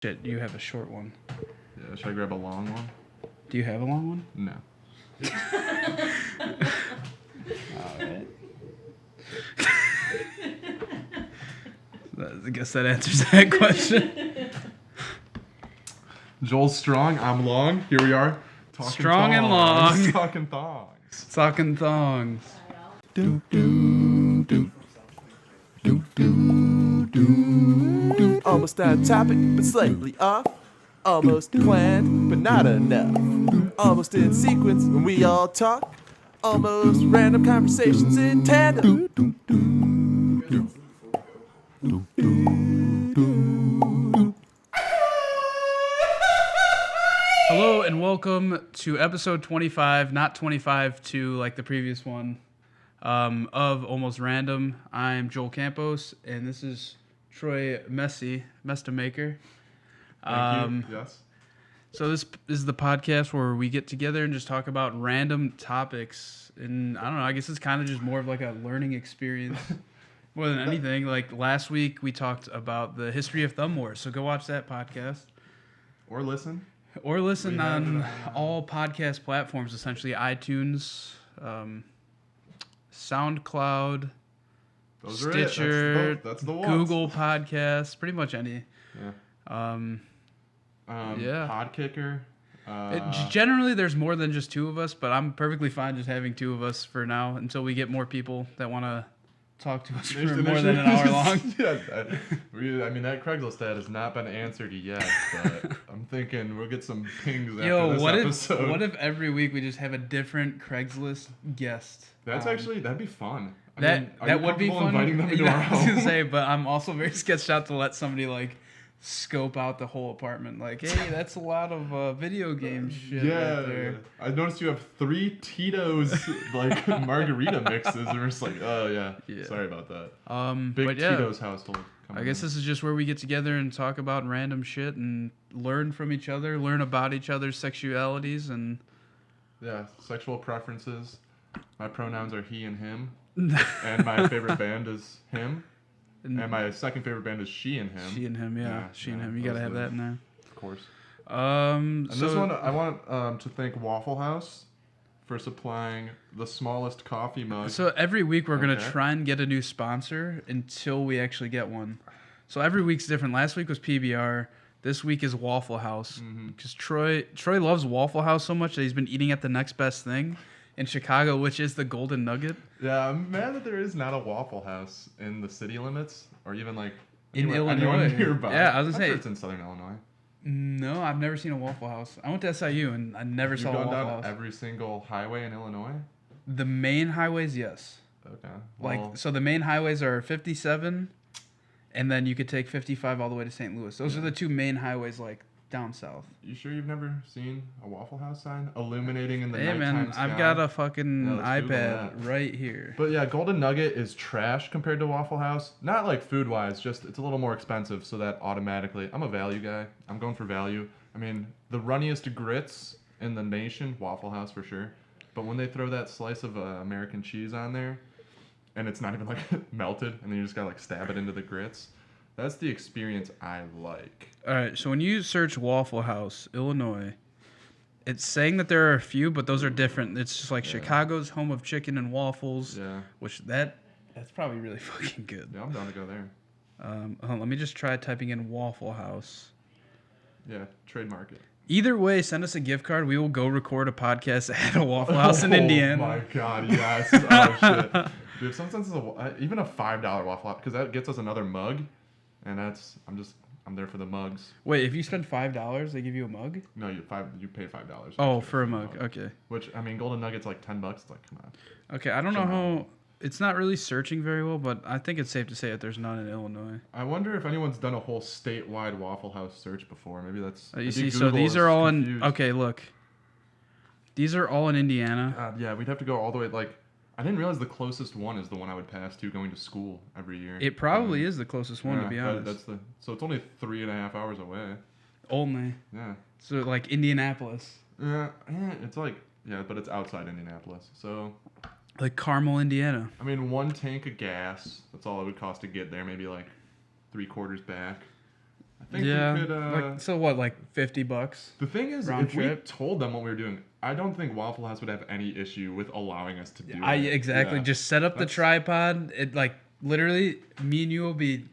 Shit, you have a short one. Yeah, should I grab a long one? Do you have a long one? No. Alright. I guess that answers that question. Joel's strong, I'm long. Here we are. Talking Strong and thongs. long. Talking thongs. Talking thongs. Do, do, do. Do, do, do, do. Almost on topic, but slightly off. Almost planned, but not enough. Almost in sequence when we all talk. Almost random conversations in tandem. Hello and welcome to episode 25, not 25 to like the previous one, of Almost Random. I'm Joel Campos, and this is Troy Mestamaker. Thank you. Yes. So this is the podcast where we get together and just talk about random topics. And I don't know, I guess it's kind of just more of like a learning experience more than anything. Like last week we talked about the history of Thumb Wars, so go watch that podcast. Or listen. Or listen on all podcast platforms, essentially iTunes, SoundCloud, Those Stitcher, are it. That's the ones. Google Podcasts, pretty much any. Yeah. Yeah. Podkicker. Generally, there's more than just two of us, but I'm perfectly fine just having two of us for now until we get more people that want to talk to us for more than an hour long. Yeah, I mean, that Craigslist ad has not been answered yet, but I'm thinking we'll get some pings after this episode. What if every week we just have a different Craigslist guest? That'd be fun. That would be fun. Inviting them into our I was home? gonna say, but I'm also very sketched out to let somebody like scope out the whole apartment. Like, hey, that's a lot of video game shit right there. I noticed you have 3 Tito's like margarita mixes, and we're just like, oh yeah. Sorry about that. Big but yeah, Tito's household. I guess this is just where we get together and talk about random shit and learn from each other, learn about each other's sexualities, and sexual preferences. My pronouns are he and him, and my favorite band is him. And my second favorite band is She and Him. She and Him, yeah. She and Him. You gotta have that in there. Of course. And this one, I want to thank Waffle House for supplying the smallest coffee mug. So every week we're gonna try and get a new sponsor until we actually get one. So every week's different. Last week was PBR. This week is Waffle House. Because Troy loves Waffle House so much that he's been eating at the next best thing in Chicago, which is the Golden Nugget. Yeah, I'm mad that there is not a Waffle House in the city limits, or even like in Illinois. Nearby. Yeah, I was gonna I'm say sure it's in Southern Illinois. No, I've never seen a Waffle House. I went to SIU and I never saw a Waffle House. You've gone down every single highway in Illinois? The main highways, yes. Okay. Well, so the main highways are 57, and then you could take 55 all the way to St. Louis. Those are the two main highways, like down south. You sure you've never seen a Waffle House sign illuminating in the nighttime man, sky? I've got a fucking iPad right here. But yeah, Golden Nugget is trash compared to Waffle House. Not like food-wise, just it's a little more expensive, so that automatically... I'm a value guy. I'm going for value. I mean, the runniest grits in the nation, Waffle House for sure. But when they throw that slice of American cheese on there, and it's not even like melted, and then you just gotta like stab it into the grits... That's the experience I like. All right, so when you search Waffle House, Illinois, it's saying that there are a few, but those are different. It's just like Chicago's home of chicken and waffles, which that's probably really fucking good. Yeah, I'm down to go there. Hold on, let me just try typing in Waffle House. Yeah, trademark it. Either way, send us a gift card. We will go record a podcast at a Waffle House in Indiana. Oh my god, yes. Oh shit. Dude, sometimes even a $5 Waffle House, because that gets us another mug. And I'm there for the mugs. Wait, if you spend $5, they give you a mug? No, you pay $5. Oh, for a mug. Okay. Which, I mean, Golden Nugget's like $10. It's like, come on. Okay, I don't know how... It's not really searching very well, but I think it's safe to say that there's none in Illinois. I wonder if anyone's done a whole statewide Waffle House search before. Maybe that's... You see, so these are all in... Okay, look. These are all in Indiana. Yeah, we'd have to go all the way, like... I didn't realize the closest one is the one I would pass to going to school every year. It probably is the closest one, to be honest. So it's only 3.5 hours away. Only. Yeah. So like Indianapolis. Yeah, it's like, but it's outside Indianapolis. So. Like Carmel, Indiana. I mean, 1 tank of gas, that's all it would cost to get there, maybe like 3/4 back. I think Yeah. we could. So what, like $50? The thing is, round if trip? we told them what we were doing, I don't think Waffle House would have any issue with allowing us to do it. Exactly. Yeah. Just set up the That's- tripod. It like literally me and you will be.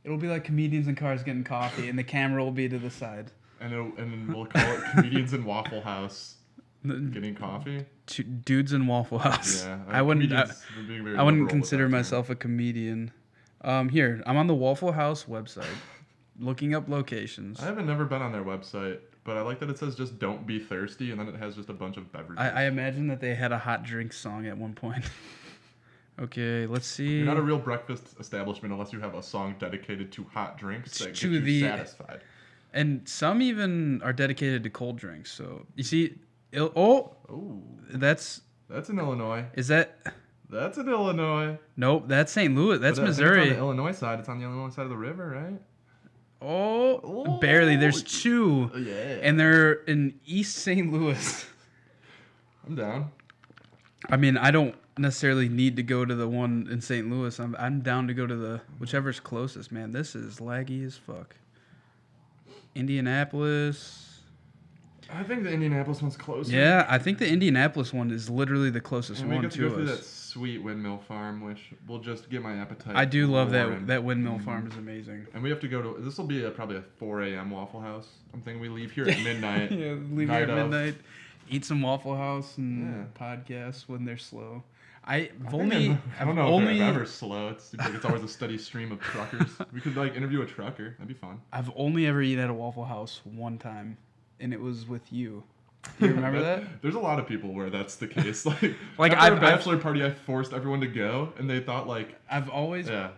It'll be like comedians in cars getting coffee, and the camera will be to the side. And then we'll call it Comedians in Waffle House getting coffee. Dudes in Waffle House. Yeah, I wouldn't. we're being very I wouldn't liberal with consider that term. myself a comedian. Here, I'm on the Waffle House website, looking up locations. I haven't never been on their website, but I like that it says just don't be thirsty, and then it has just a bunch of beverages. I imagine that they had a hot drink song at one point. Okay, let's see. You're not a real breakfast establishment unless you have a song dedicated to hot drinks that To get you the- satisfied. And some even are dedicated to cold drinks. So you see, oh, that's in Illinois. is that? That's in Illinois. Nope, that's St. Louis. That's But I think Missouri. It's on the Illinois side. It's on the Illinois side of the river, right? Oh, barely. There's two, Yeah. and they're in East St. Louis. I'm down. I mean, I don't necessarily need to go to the one in St. Louis. I'm down to go to the whichever's closest. Man, this is laggy as fuck. Indianapolis. I think the Indianapolis one's closer. Yeah, I think the Indianapolis one is literally the closest And we one get to go to through us. that sweet windmill farm, which will just get my appetite. I do love roaring. that windmill farm is amazing. And we have to go to. This will be probably a 4 a.m. Waffle House. I'm thinking we leave here at midnight. Yeah, leave night here at of. midnight, eat some Waffle House and podcast when they're slow. I've I don't know only if they're ever slow. It seems like it's always a steady stream of truckers. We could like interview a trucker. That'd be fun. I've only ever eaten at a Waffle House one time, and it was with you. Do you remember that? There's a lot of people where that's the case. Like Like, after I've- a bachelor party, I forced everyone to go, and they thought like, I've always Yeah.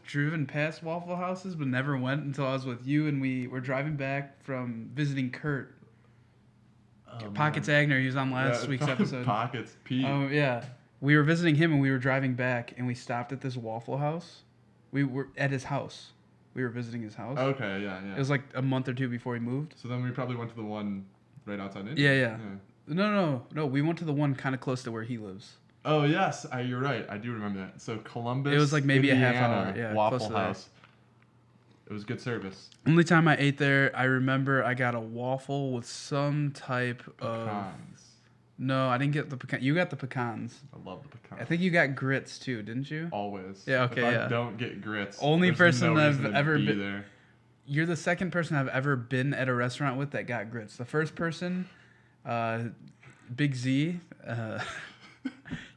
driven past Waffle Houses, but never went until I was with you, and we were driving back from visiting Kurt. Pockets Agner, he was on last week's episode. Pockets, Pete. Oh yeah, we were visiting him, and we were driving back, and we stopped at this Waffle House. We were at his house. We were visiting his house. Okay, yeah. It was like a month or two before he moved. So then we probably went to the one right outside Indy. Yeah. No. We went to the one kind of close to where he lives. Oh yes, you're right. I do remember that. So Columbus. It was like maybe a half Indiana, hour, yeah, close Waffle to there. House. It was good service. Only time I ate there, I remember I got a waffle with some type of. Pecans. No, I didn't get the pecan. You got the pecans. I love the pecans. I think you got grits too, didn't you? Always. Yeah, okay, If yeah. I don't get grits. Only there's person no I've reason to ever be been- there. You're the second person I've ever been at a restaurant with that got grits. The first person, Big Z,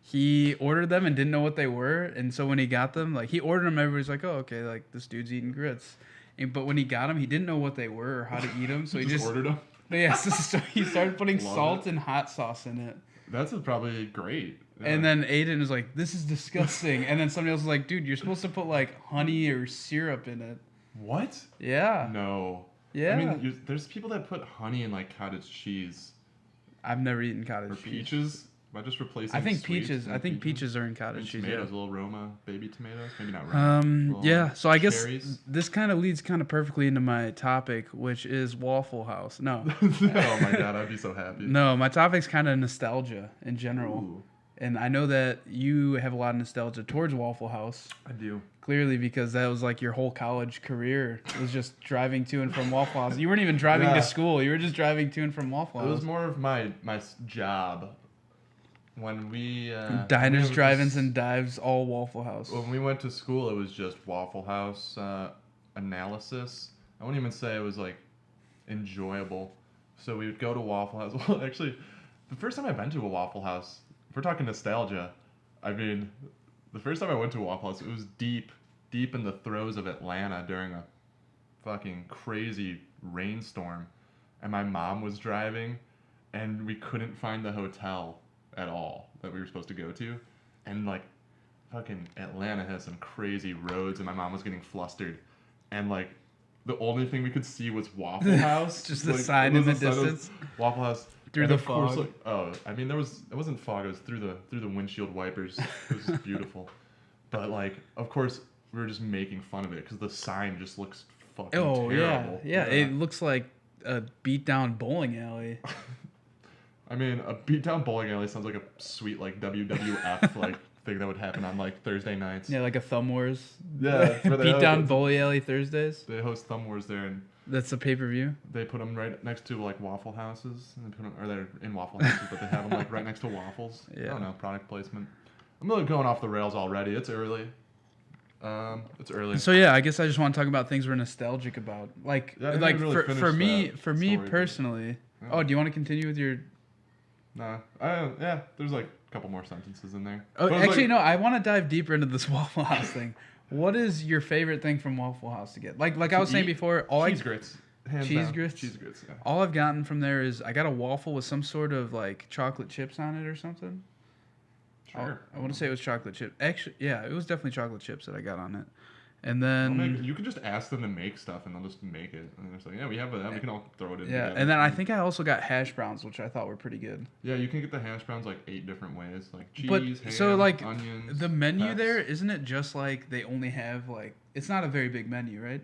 he ordered them and didn't know what they were, and so when he got them, like he ordered them, everybody's like, "Oh, okay, like this dude's eating grits." But when he got them, he didn't know what they were or how to eat them, so he just ordered them. yeah, so he started putting Love salt it. and hot sauce in it. That's probably great. Yeah. And then Aiden was like, "This is disgusting." And then somebody else was like, "Dude, you're supposed to put like honey or syrup in it." What? Yeah. No. Yeah. I mean, there's people that put honey in like cottage cheese I've never eaten cottage or cheese. peaches. Am I just replacing? I think sweets peaches. with I think peaches are in cottage And cheese. tomatoes, Yeah. little Roma baby tomatoes. Maybe not Roma. Little Yeah. So I guess cherries. this kind of leads kind of perfectly into my topic, which is Waffle House. No, Oh my god, I'd be so happy. no, my topic's kind of nostalgia in general, Ooh, and I know that you have a lot of nostalgia towards Waffle House. I do. Clearly, because that was like your whole college career was just driving to and from Waffle House. You weren't even driving Yeah. to school; you were just driving to and from Waffle It House. was more of my job when we Diners, we drive-ins, was- and dives, all Waffle House. When we went to school, it was just Waffle House analysis. I wouldn't even say it was like enjoyable. So we would go to Waffle House. Well, actually, the first time I've been to a Waffle House, if we're talking nostalgia, I mean, the first time I went to a Waffle House, it was deep in the throes of Atlanta during a fucking crazy rainstorm. And my mom was driving, and we couldn't find the hotel at all that we were supposed to go to. And like, fucking Atlanta has some crazy roads, and my mom was getting flustered. And like, the only thing we could see was Waffle House. Just the like, sign it in was the sign of distance. Waffle House. Through And the of course, fog. like, I mean, it wasn't fog. It was through the windshield wipers. It was just beautiful. But like, of course, we were just making fun of it because the sign just looks fucking Oh terrible. yeah, it looks like a beat down bowling alley. I mean, a beatdown bowling alley sounds like a sweet like WWF like thing that would happen on like Thursday nights. Yeah, like a Thumb Wars. Yeah, where they Beat down Bully Alley Thursdays. They host Thumb Wars there, and That's a pay-per-view. they put them right next to like Waffle Houses, and they put 'em- or they're in Waffle Houses, but they have them like right next to waffles. I Yeah. don't know, product placement. I'm really going off the rails already. It's early. It's early. So yeah, I guess I just want to talk about things we're nostalgic about. Like Yeah, I didn't like really for finish me that for me story, but- personally. Yeah. Oh, do you want to continue with your? Nah, yeah. There's like a couple more sentences in there. Oh, But it's actually, like, no. I want to dive deeper into this Waffle House thing. What is your favorite thing from Waffle House to get? Like I was saying eat before, cheese grits. Hands Cheese down. grits? Cheese grits. Yeah. all I've gotten from there is I got a waffle with some sort of like chocolate chips on it or something. Sure. I want to say it was chocolate chip. Actually, yeah, it was definitely chocolate chips that I got on it. And They'll then you can just ask them to make stuff, and they'll just make it. And they're just like, yeah, we have that. We can all throw it in. yeah, together. and then I think I also got hash browns, which I thought were pretty good. Yeah, you can get the hash browns like 8 different ways, like cheese, But ham, so like onions. the menu peps. there, isn't it just like they only have like it's not a very big menu, right?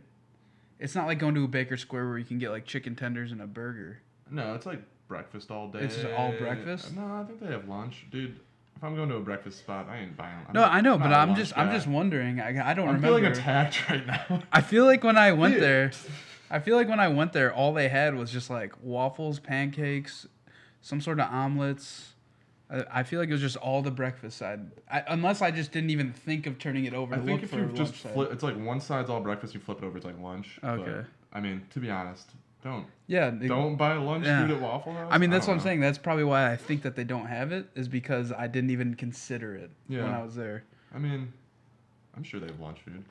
It's not like going to a Baker Square where you can get like chicken tenders and a burger. No, it's like breakfast all day. It's just all breakfast? No, I think they have lunch, dude. If I'm going to a breakfast spot, I ain't buying. No, I know, not but a I'm lunch just guy. wondering. I don't I'm remember. feeling attacked right now. I feel like when I went Dude. there, all they had was just like waffles, pancakes, some sort of omelets. I feel like it was just all the breakfast side. Unless I just didn't even think of turning it over I to think look if for you lunch just side. flip, it's like one side's all breakfast. You flip it over, it's like lunch. Okay. But, I mean, to be honest, don't Yeah. buy lunch yeah. food at Waffle House. I mean, that's don't what I'm know. saying. That's probably why I think that they don't have it, is because I didn't even consider it when Yeah. I was there. I mean, I'm sure they have lunch food.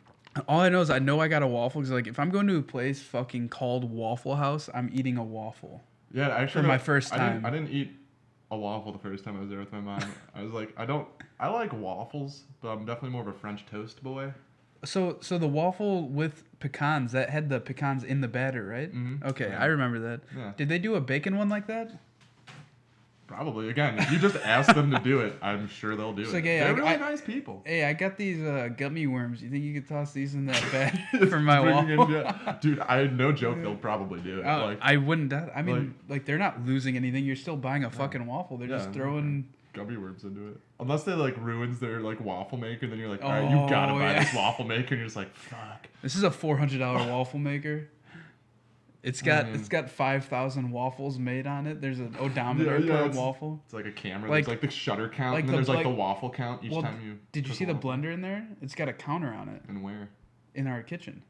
All I know is I know I got a waffle because like if I'm going to a place fucking called Waffle House, I'm eating a waffle. Yeah, actually, For my first I time. didn't eat a waffle the first time I was there with my mom. I was like, I like waffles, but I'm definitely more of a French toast boy. So the waffle with pecans, that had the pecans in the batter, right? Mhm. Okay, Yeah. I remember that. Yeah. Did they do a bacon one like that? Probably. Again, if you just ask them to do it, I'm sure they'll do It's it. like, hey, They're I- really I- nice people. Hey, I got these gummy worms. You think you could toss these in that bag for my Bringing in- waffle? yeah. Dude, no joke, they'll probably do it. Like, I wouldn't doubt. I mean, like they're not losing anything. You're still buying a fucking waffle. They're Yeah. just throwing. gummy worms into it. Unless they like ruins their like waffle maker, then you're like, all right, you gotta buy yeah. this waffle maker, and you're just like, fuck. This is a $400 waffle maker. It's got Man. it's got 5,000 waffles made on it. There's an odometer per it's- waffle. It's like a camera. Like- There's like the shutter count, like and then the- there's like like- the waffle count each Well, time you. Did you cook see a the waffle. blender in there? It's got a counter on it And where? in our kitchen.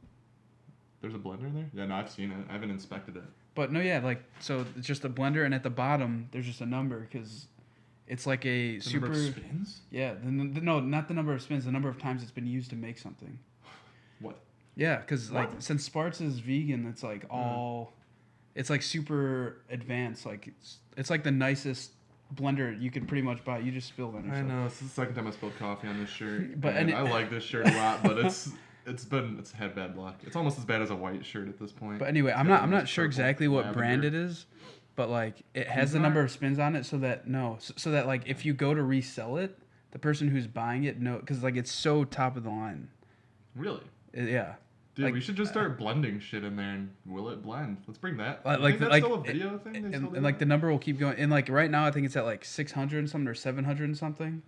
There's a blender in there? Yeah, no, I've seen it. I haven't inspected it. But no, yeah, like so it's just a blender, and at the bottom there's just a number because it's like a The super. number of spins? Yeah, no, not the number of spins. The number of times it's been used to make something. What? Yeah, because like What? since Sparks is vegan, it's like all, it's like super advanced. Like it's like the nicest blender you could pretty much buy. You just spill it. I know. It's the second time I spilled coffee on this shirt. But- and and I like this shirt a lot, but it's had bad luck. It's almost as bad as a white shirt at this point. But anyway, I'm It's got not this sure purple exactly what lavender. brand it is, but like it has the Cuisinart? number of spins on it, so that like if you go to resell it, the person who's buying it because like it's so top of the line. Really? Yeah. Dude, Like, we should just start blending shit in there, and will it blend? Let's bring that. Like- You like think the- that's like- still a video thing? They still and do like the that? number will keep going, and like right now I think it's at like 600 and something or 700 and something,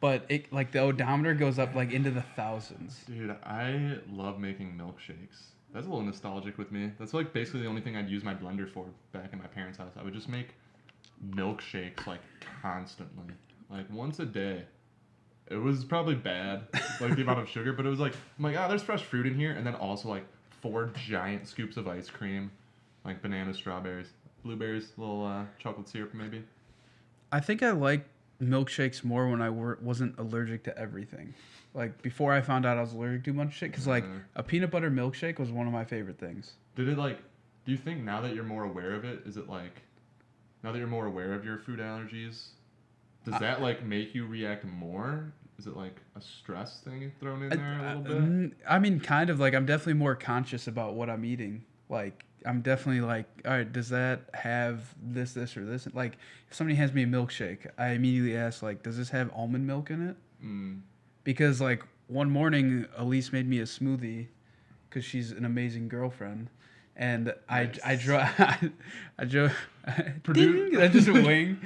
but it like the odometer goes up like into the thousands. Dude, I love making milkshakes. That's a little nostalgic with me. That's like basically the only thing I'd use my blender for back in my parents' house. I would just make milkshakes like constantly, like once a day. It was probably bad, like the amount of sugar, but it was like, I'm like, there's fresh fruit in here, and then also like 4 giant scoops of ice cream, like bananas, strawberries, blueberries, little chocolate syrup maybe. I think I like milkshakes more when I wasn't allergic to everything. Like before I found out I was allergic to a bunch of shit, because like a peanut butter milkshake was one of my favorite things. Did it like? Do you think now that you're more aware of it, is it like? Now that you're more aware of your food allergies, does that like make you react more? Is it like a stress thing thrown in there a little bit? I mean, kind of like I'm definitely more conscious about what I'm eating. Like I'm definitely like, all right, does that have this, or this? Like if somebody hands me a milkshake, I immediately ask like, does this have almond milk in it? Because like one morning, Elise made me a smoothie because she's an amazing girlfriend. And Nice. I drove, ding, that's just a wing.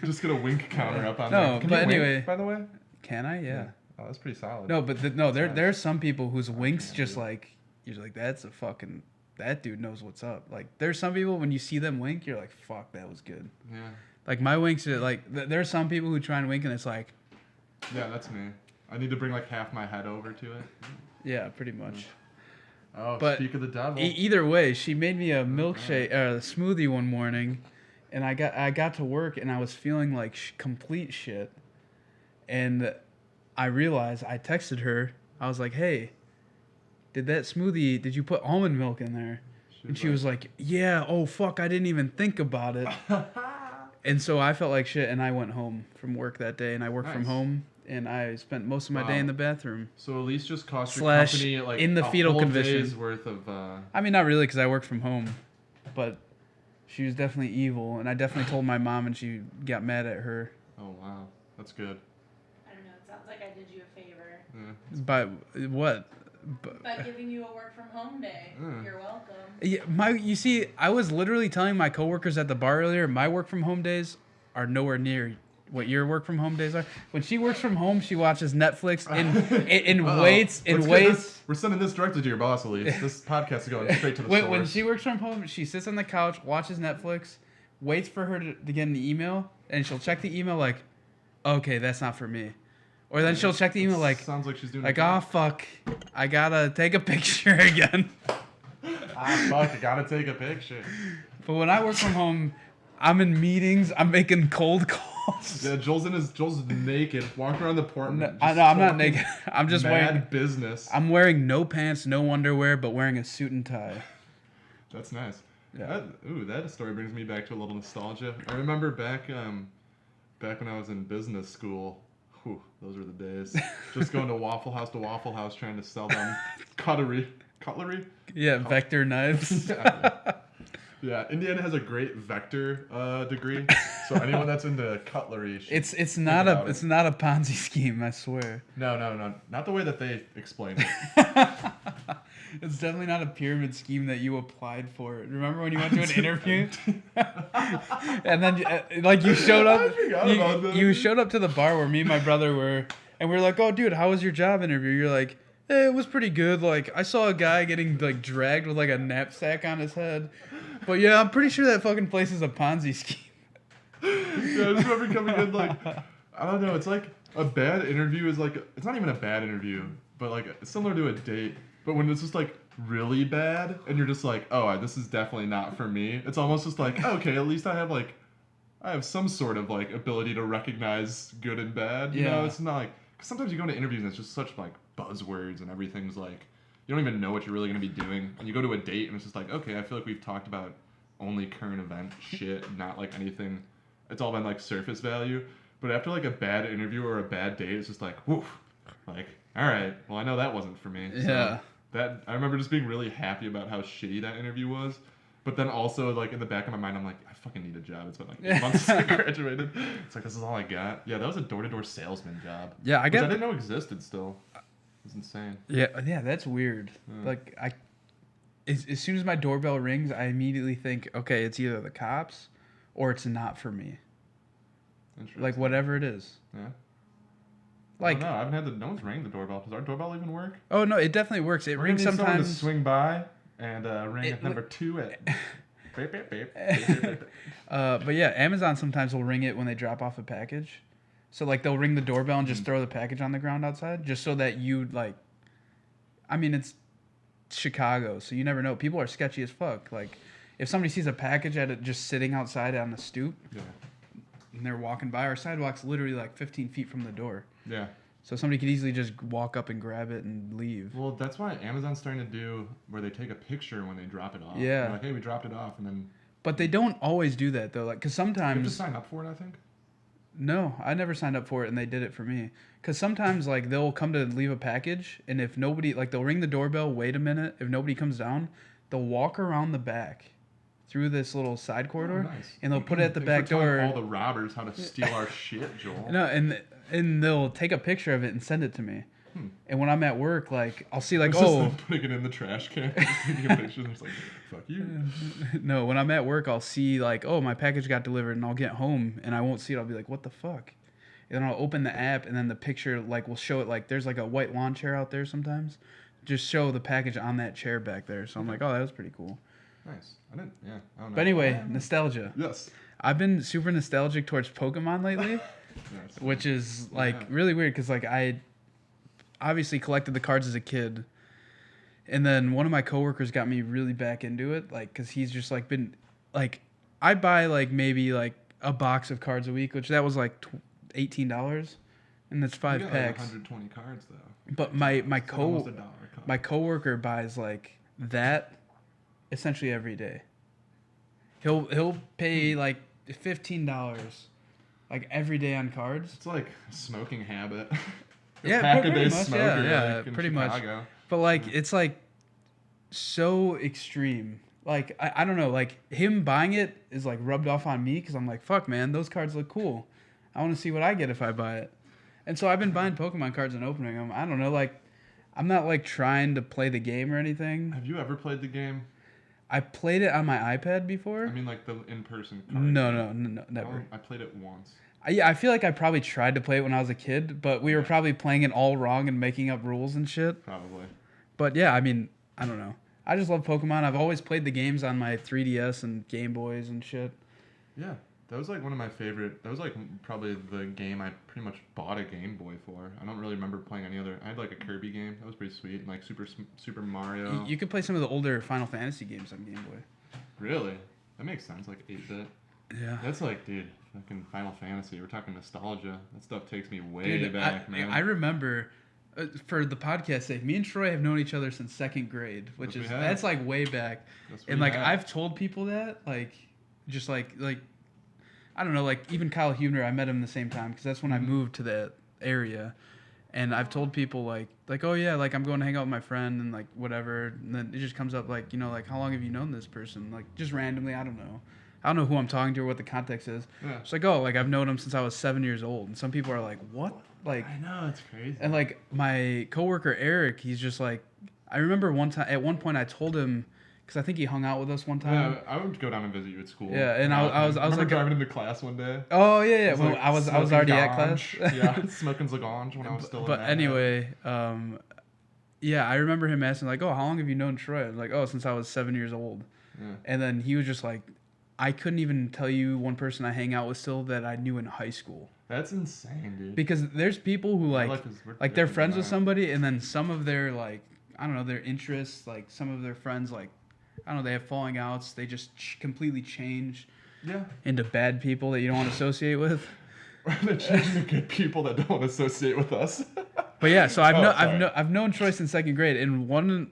Just gonna wink counter up on No, there. Can but you wink, anyway. by the way, Can I? Yeah. Oh, that's pretty solid. No, but there nice. are some people whose winks just dude. like you're like that dude knows what's up. Like there's some people when you see them wink, you're like fuck, that was good. Yeah. Like my winks are like there's some people who try and wink and it's like Yeah, that's me. I need to bring like half my head over to it. yeah, pretty much. Oh, But speak of the devil. Either way, she made me a milkshake a smoothie one morning, and I got to work and I was feeling like complete shit, and I realized I texted her. I was like, "Hey, did you put almond milk in there?" And she was like, "Yeah. Oh fuck, I didn't even think about it." And so I felt like shit, and I went home from work that day, and I worked from Nice. home, and I spent most of my day in the bathroom. So at least just cost your Slash company like in the a fetal whole condition. day's worth of. I mean, not really, because I worked from home, but she was definitely evil, and I definitely told my mom, and she got mad at her. Oh wow, that's good. I don't know. It sounds like I did you a favor Yeah. By what? by giving you a work from home day. You're welcome. Yeah, you see, I was literally telling my coworkers at the bar earlier, my work from home days are nowhere near what your work from home days are. When she works from home, she watches Netflix and waits. We're sending this directly to your boss, Elise. This podcast is going straight to the source. When she works from home, she sits on the couch, watches Netflix, waits for her to get an email, and she'll check the email like, okay, that's not for me. Or then she'll check the email like, sounds like she's doing like, oh fuck, I gotta take a picture again. fuck, I gotta take a picture. But when I work from home, I'm in meetings, I'm making cold calls. Yeah, Joel's naked, walking around the apartment. I know, I'm not naked. I'm just wearing business. I'm wearing no pants, no underwear, but wearing a suit and tie. That's nice. Yeah. That story brings me back to a little nostalgia. I remember back when I was in business school. Whew, those were the days. Just going to Waffle House trying to sell them cutlery. Yeah, vector knives. Yeah, Indiana has a great vector degree. So anyone that's into cutlery, should It's not a Ponzi scheme, I swear. No, not the way that they explain it. It's definitely not a pyramid scheme that you applied for. Remember when you went to an interview? And then like you showed up I forgot about that. you showed up to the bar where me and my brother were, and we were like, "Oh dude, how was your job interview?" You're like, "It was pretty good. Like I saw a guy getting like dragged with like a knapsack on his head. But yeah, I'm pretty sure that fucking place is a Ponzi scheme." Yeah, I just remember coming in like, I don't know, it's like a bad interview is like, it's not even a bad interview, but like it's similar to a date. But when it's just like really bad and you're just like, oh, this is definitely not for me. It's almost just like, okay, at least I have some sort of like ability to recognize good and bad. You know, it's not like, cause sometimes you go into interviews and it's just such like buzzwords and everything's like, you don't even know what you're really going to be doing. And you go to a date and it's just like, okay, I feel like we've talked about only current event shit, not like anything. It's all been like surface value. But after like a bad interview or a bad date, it's just like, woof. Like, all right, well, I know that wasn't for me. So Yeah. I remember just being really happy about how shitty that interview was. But then also, like, in the back of my mind, I'm like, I fucking need a job. It's been like 8 months since I graduated. It's like, this is all I got. Yeah, that was a door-to-door salesman job. Yeah, Which I didn't know existed still. It was insane. Yeah, that's weird. Like as soon as my doorbell rings, I immediately think, okay, it's either the cops or it's not for me. Interesting. Like whatever it is. Yeah. Like, no, I haven't had no one's rang the doorbell. Does our doorbell even work? oh no, it definitely works. It rings Someone to sometimes. swing by and ring at number 2 at. Beep, beep, beep, beep, beep, beep. But yeah, Amazon sometimes will ring it when they drop off a package. So like they'll ring the doorbell and just throw the package on the ground outside, just so that you like. I mean, it's Chicago, so you never know. People are sketchy as fuck. Like, if somebody sees a package at it just sitting outside on the stoop, Yeah. and they're walking by, our sidewalk's literally like 15 feet from the door. Yeah. So somebody could easily just walk up and grab it and leave. Well, that's why Amazon's starting to do where they take a picture when they drop it off. Yeah. They're like, hey, we dropped it off, and then But they don't always do that though. Like, cause you have to sometimes sign up for it. I think. no, I never signed up for it, and they did it for me. Cause sometimes like they'll come to leave a package, and if nobody like they'll ring the doorbell, wait a minute. If nobody comes down, they'll walk around the back through this little side corridor, Oh, nice. and they'll put it at the Thanks back for telling door. all the robbers how to steal our shit, Joel. No, and they'll take a picture of it and send it to me. And when I'm at work, like I'll see like, It's just oh them putting it in the trash can, taking a picture, and it's like, fuck you. no, when I'm at work, I'll see like, oh, my package got delivered, and I'll get home and I won't see it. I'll be like, what the fuck? And I'll open the app, and then the picture like will show it like there's like a white lawn chair out there sometimes. Just show the package on that chair back there. So I'm like, oh, that was pretty cool. Nice. I don't know. But anyway, nostalgia. Yes. I've been super nostalgic towards Pokemon lately, Yes. which is like really weird because like I obviously collected the cards as a kid, and then one of my coworkers got me really back into it, like because he's just like been like I buy like maybe like a box of cards a week, which that was like $18, and that's 5 You got packs. Like 120 cards though. But my Almost $1 a card. my coworker buys like that essentially every day. He'll pay like $15 like every day on cards. It's like a smoking habit. Yeah, Pack a pretty day much. smoker, Yeah, like, in pretty much. Chicago. But like it's like so extreme. Like I don't know, like him buying it is like rubbed off on me because I'm like, fuck man, those cards look cool. I want to see what I get if I buy it. And so I've been buying Pokemon cards and opening them. I don't know, like I'm not like trying to play the game or anything. Have you ever played the game? I played it on my iPad before. I mean, like the in-person card. No, never. I played it once. I feel like I probably tried to play it when I was a kid, but we were probably playing it all wrong and making up rules and shit. Probably. But yeah, I mean, I don't know. I just love Pokemon. I've always played the games on my 3DS and Game Boys and shit. Yeah, that was like one of my favorite. That was like probably the game I pretty much bought a Game Boy for. I don't really remember playing any other. I had like a Kirby game. That was pretty sweet. And like Super Mario. You could play some of the older Final Fantasy games on Game Boy. Really? That makes sense. Like 8-bit. Yeah. That's like, dude, fucking Final Fantasy. We're talking nostalgia. That stuff takes me way back, man. I remember, for the podcast sake, me and Troy have known each other since 2nd grade, which Yes, is we have. that's like way back. Yes, And we like have. I've told people that, like, just like I don't know, like even Kyle Huebner, I met him the same time because that's when I moved to that area. And I've told people like, oh yeah, like I'm going to hang out with my friend and like whatever. And then it just comes up like, you know, like how long have you known this person? Like just randomly, I don't know who I'm talking to or what the context is. Yeah. It's like, oh, like I've known him since I was 7 years old. And some people are like, what? Like, I know, it's crazy. and like my coworker Eric, he's just like, I remember at one point I told him, because I think he hung out with us one time. Yeah, I would go down and visit you at school. Yeah, and I was remember like driving into class one day. Oh yeah. It Well, like I was smoking already at ganj. class. Yeah, smoking Zaganj when I was still in But that. anyway, yeah, I remember him asking like, "Oh, how long have you known Troy?" I was like, "Oh, since I was 7 years old." Yeah. And then he was just like, "I couldn't even tell you one person I hang out with still that I knew in high school." That's insane, dude. Because there's people who My like life is they're different friends than with that. somebody, and then some of their like I don't know their interests, like some of their friends like I don't know they have falling outs. They just completely change Yeah. into bad people that you don't want to associate with. They're changing the good people that don't associate with us. But yeah, so sorry. I've known Troy since 2nd grade, and one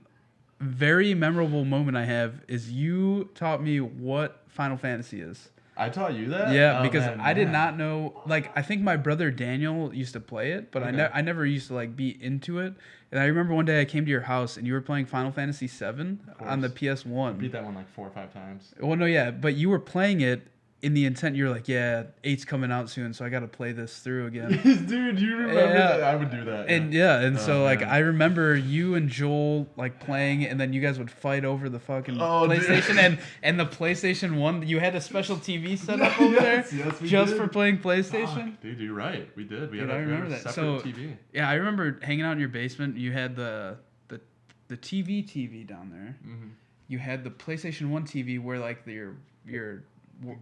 very memorable moment I have is you taught me what Final Fantasy is. I taught you that? Yeah, Oh, because man, I did yeah. not know. Like, I think my brother Daniel used to play it, but Okay. I never used to like be into it. And I remember one day I came to your house and you were playing Final Fantasy VII on the course. PS1. Beat that one like 4 or 5 times. Well, no, yeah, but you were playing it in the intent. You're like, yeah, 8's coming out soon, so I got to play this through again. Dude, you remember Yeah. that? I would do that. And so Oh, like man. I remember you and Joel like playing, and then you guys would fight over the fucking Oh, dude. PlayStation and the PlayStation 1. You had a special TV set up over Yes, there yes, we just did. for playing PlayStation. Fuck, dude, you're right. We did. We Dude, had I a, we had remember a that. separate So- TV. Yeah, I remember hanging out in your basement. You had the TV down there. Mm-hmm. You had the PlayStation 1 TV where like your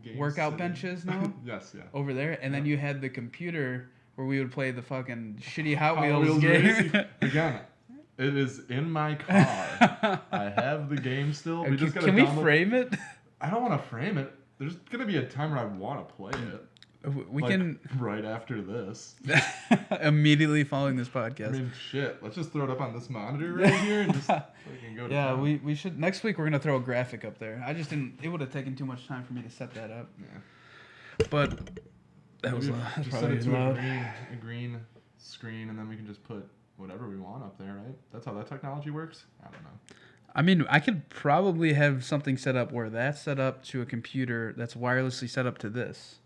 game workout setting. benches now Yes, yeah. over there, and then you had the computer where we would play the fucking shitty Hot Hot Wheels Wheels game. racing. Again, it is in my car. I have the game still. We just gotta Can we download- frame it? I don't want to frame it. There's gonna be a time where I want to play it. We Like, can right after this. immediately following this podcast. I mean, shit. Let's just throw it up on this monitor right here and just fucking go to yeah, town. we should. Next week we're gonna throw a graphic up there. I just didn't. It would have taken too much time for me to set that up. Yeah. But that was Maybe loud. That's just set probably it to loud. a green screen, and then we can just put whatever we want up there, right? That's how that technology works. I don't know. I mean, I could probably have something set up where that's set up to a computer that's wirelessly set up to this.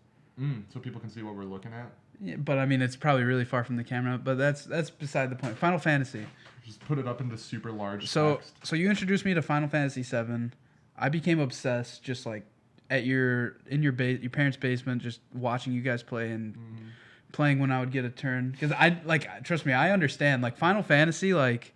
So people can see what we're looking at. Yeah, but I mean, it's probably really far from the camera. But that's beside the point. Final Fantasy. Just put it up into super large So text. so you introduced me to Final Fantasy VII. I became obsessed just like at your parents' basement, just watching you guys play and playing when I would get a turn. Because trust me, I understand. Like Final Fantasy, like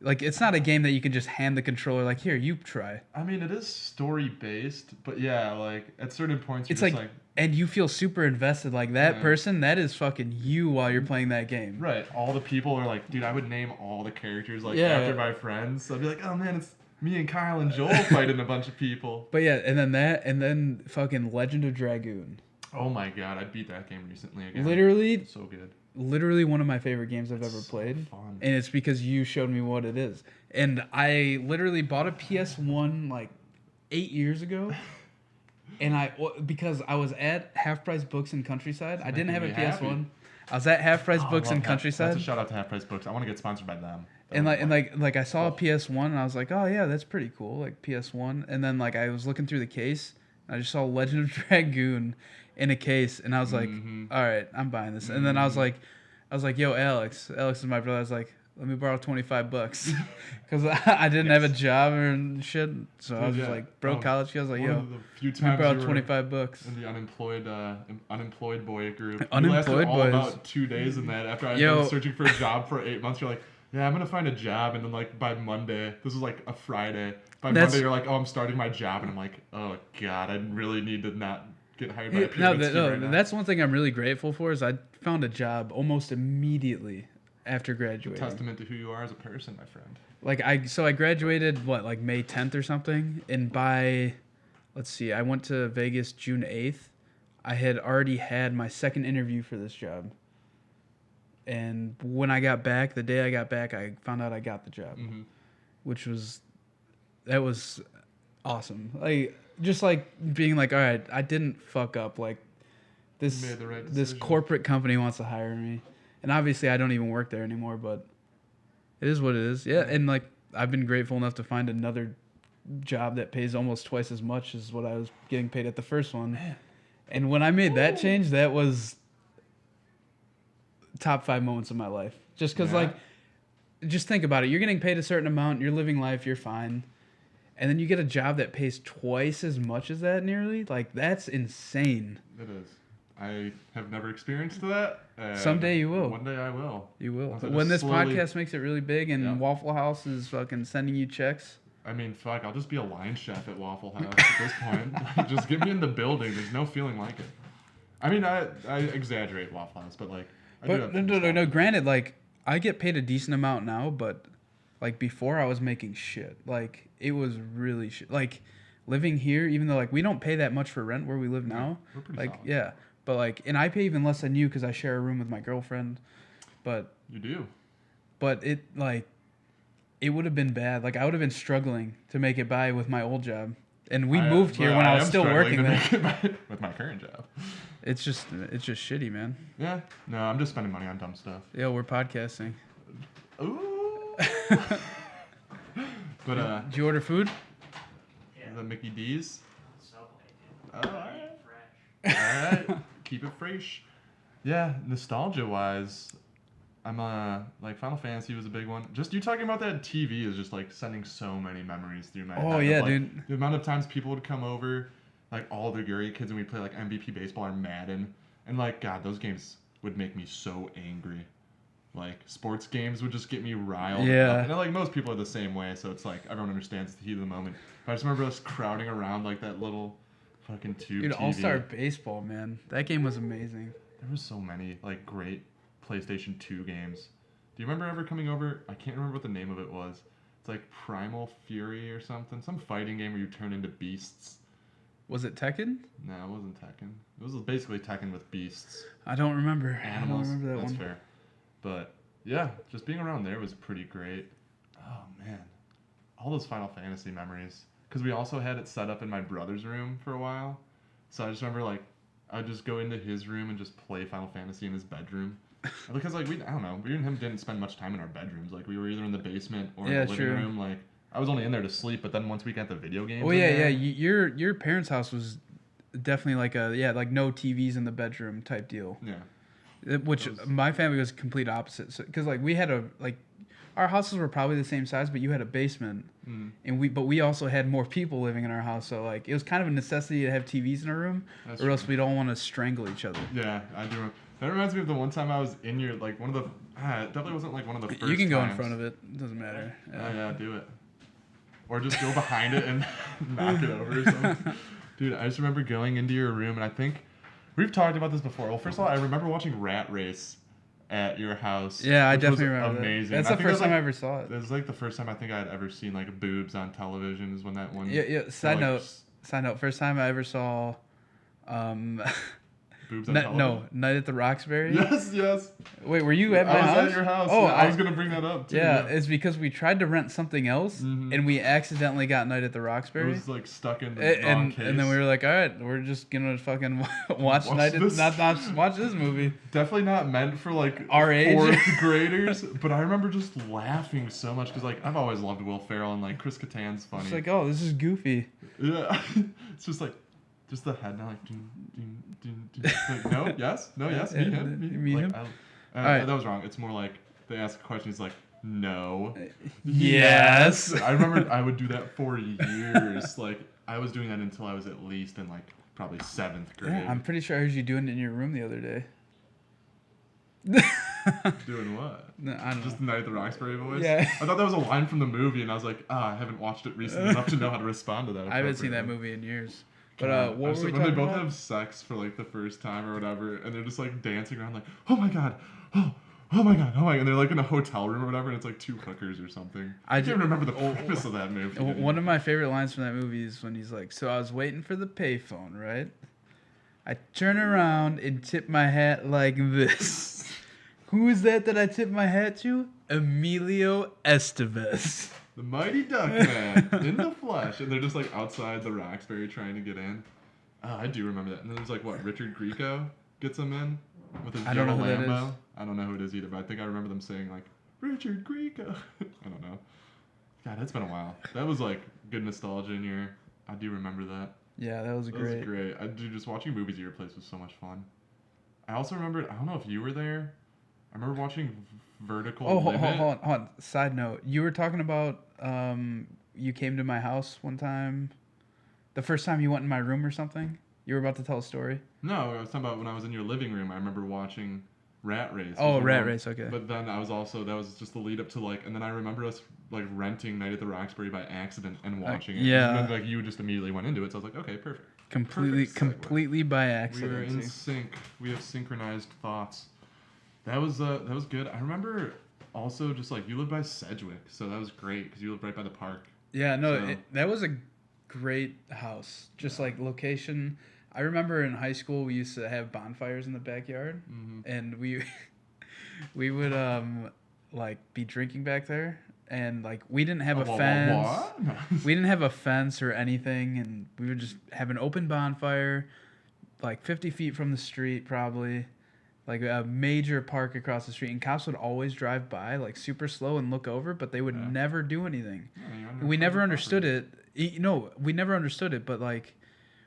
it's not a game that you can just hand the controller like, here, you try. I mean, it is story based, but yeah, like at certain points, you're It's just like, and you feel super invested. Like that person, that is fucking you while you're playing that game. Right. All the people are like, dude, I would name all the characters like after my friends. So I'd be like, oh man, it's me and Kyle and Joel fighting a bunch of people. But yeah, and then fucking Legend of Dragoon. Oh my god, I beat that game recently again. Literally, so good. Literally one of my favorite games I've ever played. Fun. And it's because you showed me what it is. And I literally bought a PS1 like 8 years ago. And because I was at Half Price Books in Countryside. I didn't have a PS1. I was at Half Price Books in Countryside. That's a shout out to Half Price Books. I want to get sponsored by them. And I saw a PS1 and I was like, oh yeah, that's pretty cool, like PS1. And then like I was looking through the case, and I just saw Legend of Dragoon in a case, and I was like, all right, I'm buying this. And then I was like, yo, Alex is my brother. I was like, let me borrow $25 because I didn't have a job or shit. So I was just like, broke college kid. I was like, yo, let me borrow $25. In the unemployed boy group. Unemployed boys. About 2 days in that. After I've been searching for a job for 8 months, you're like, yeah, I'm gonna find a job, and then like by Monday, this is like a Friday. By Monday, you're like, oh, I'm starting my job, and I'm like, oh god, I really need to not get hired by a pyramid scheme right now. That's one thing I'm really grateful for is I found a job almost immediately after graduating. Testament to who you are as a person, my friend. Like I graduated like May 10th or something, and by, let's see, I went to Vegas June 8th. I had already had my second interview for this job. And when I got back, the day I got back, I found out I got the job, which was awesome. Like just like being like, all right, I didn't fuck up. Like this corporate company wants to hire me, and obviously I don't even work there anymore. But it is what it is. Yeah, and like I've been grateful enough to find another job that pays almost twice as much as what I was getting paid at the first one. Man. And when I made that change, that was top 5 moments of my life. Just because, like, just think about it. You're getting paid a certain amount. You're living life. You're fine. And then you get a job that pays twice as much as that nearly. Like, that's insane. It is. I have never experienced that. Someday you will. One day I will. You will. When this podcast makes it really big and Waffle House is fucking sending you checks. I mean, fuck, I'll just be a line chef at Waffle House at this point. Like, just get me in the building. There's no feeling like it. I mean, I exaggerate Waffle House, but like... But no. Granted, like I get paid a decent amount now, but like before I was making shit. Like it was really shit. Like living here, even though like we don't pay that much for rent where we live now. We're pretty like solid. Yeah, but like, and I pay even less than you because I share a room with my girlfriend. But you do. But it would have been bad. Like I would have been struggling to make it by with my old job. And we moved here when I was still working there. With my current job. It's just shitty, man. Yeah. No, I'm just spending money on dumb stuff. Yeah, we're podcasting. Ooh. But did you order food? Yeah. The Mickey D's. Subway, dude. All right. All right. Keep it fresh. Yeah, nostalgia-wise, I'm like Final Fantasy was a big one. Just you talking about that TV is just like sending so many memories through my head. Oh yeah, like, dude. The amount of times people would come over, like all the Guri kids, and we'd play like MVP baseball or Madden, and like God, those games would make me so angry. Like sports games would just get me riled. Yeah. Up. And like most people are the same way, so it's like everyone understands the heat of the moment. But I just remember us crowding around like that little fucking tube. Dude, TV. All-Star Baseball, man, that game was amazing. There was so many like great PlayStation 2 games. Do you remember ever coming over? I can't remember what the name of it was. It's like Primal Fury or something. Some fighting game where you turn into beasts. Was it Tekken? No, it wasn't Tekken. It was basically Tekken with beasts. I don't remember. Animals. I don't remember that That's one. fair. But yeah, just being around there was pretty great. Oh man, all those Final Fantasy memories. Because we also had it set up in my brother's room for a while. So I just remember like I'd just go into his room and just play Final Fantasy in his bedroom. Because like I don't know, we and him didn't spend much time in our bedrooms. Like we were either in the basement or in the living room. Like I was only in there to sleep, but then once we got the video games. Oh yeah. Your parents' house was definitely like like no TVs in the bedroom type deal. Yeah. Which my family was complete opposite. Because like we had our houses were probably the same size, but you had a basement, and we also had more people living in our house. So like it was kind of a necessity to have TVs in our room, or else we'd all want to strangle each other. Yeah, I do. That reminds me of the one time I was in your, like, one of the, it definitely wasn't, like, one of the first You can go in times. front of it. It doesn't matter. Oh, yeah, do it. Or just go behind it and knock it over or something. Dude, I just remember going into your room, and I think we've talked about this before. Well, first of all, I remember watching Rat Race at your house. Yeah, I which was definitely remember amazing. that. That's I the think first time I like, ever saw it. It was like the first time I think I had ever seen like boobs on television is when that one. Yeah. Side note. First time I ever saw, boobs on television. Night at the Roxbury. Yes. Wait, were you at my I was house? at your house. Oh, yeah, I was gonna bring that up too. Yeah, it's because we tried to rent something else, and we accidentally got Night at the It Roxbury. was like stuck in the wrong case. And then we were like, all right, we're just gonna fucking watch this. not watch this movie. Definitely not meant for like Our age. fourth graders, but I remember just laughing so much because like I've always loved Will Ferrell and like Chris Kattan's funny. It's like, oh, this is goofy. Yeah, it's just like just the head now like, like no, yes, no, yes, me, him, me, like, him. That was wrong. It's more like they ask a question. He's like, no, Yes. I remember I would do that for years. Like I was doing that until I was at least in like probably 7th grade. Yeah, I'm pretty sure I heard you doing it in your room the other day. Doing what? No, I don't Just know. the Night at the Roxbury voice? Yeah. I thought that was a line from the movie, and I was like, I haven't watched it recently enough to know how to respond to that. I haven't seen that appropriately. movie in years. But what were we when talking they both about? have sex for like the first time or whatever, and they're just like dancing around like, oh my god, oh my god, and they're like in a hotel room or whatever, and it's like 2 hookers or something. I can't remember the premise of that movie. One of my favorite lines from that movie is when he's like, so I was waiting for the payphone, right? I turn around and tip my hat like this. Who is that I tip my hat to? Emilio Estevez. The Mighty Duck Man in the flesh, and they're just like outside the Roxbury trying to get in. Oh, I do remember that. And then there's like what Richard Grieco gets them in with his yellow Lambo. I don't know who it is either, but I think I remember them saying like Richard Grieco. I don't know. God, it's been a while. That was like good nostalgia in your. I do remember that. Yeah, that was great. That was great. I do just watching movies at your place was so much fun. I also remember. I don't know if you were there. I remember watching Vertical Limit. Hold on. Side note. You were talking about you came to my house one time. The first time you went in my room or something? You were about to tell a story? No, I was talking about when I was in your living room. I remember watching Rat Race. Oh, Rat Race, okay. But then I was also, that was just the lead up to like, and then I remember us like renting Night at the Roxbury by accident and watching it. Yeah. And then like you just immediately went into it, so I was like, okay, perfect. Completely by We accident. were in sync. We have synchronized thoughts. That was good. I remember also just like you lived by Sedgwick, so that was great because you lived right by the park. Yeah, no, So- that was a great house. Just like location. I remember in high school we used to have bonfires in the backyard, and we would like be drinking back there, and like we didn't have a fence. What? We didn't have a fence or anything, and we would just have an open bonfire, like 50 feet from the street probably. Like a major park across the street, and cops would always drive by like super slow and look over, but they would never do anything. We never understood it. We never understood it, but like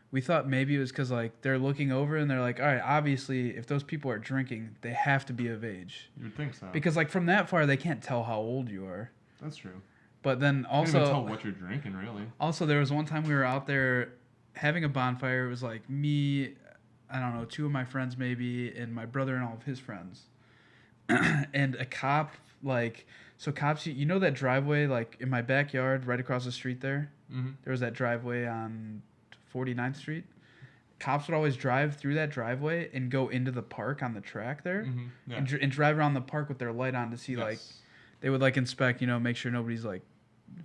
we thought maybe it was because like they're looking over and they're like, all right, obviously if those people are drinking, they have to be of age. You would think so. Because like from that far, they can't tell how old you are. That's true. But then You can't even also, tell what you're drinking, really. also there was one time we were out there having a bonfire. It was like me, I don't know, 2 of my friends maybe, and my brother and all of his friends. And a cop, like, so cops, you know that driveway, like, in my backyard, right across the street there? Mm-hmm. There was that driveway on 49th Street. Cops would always drive through that driveway and go into the park on the track there, Mm-hmm. Yeah. and drive around the park with their light on to see, like, they would, like, inspect, make sure nobody's, like,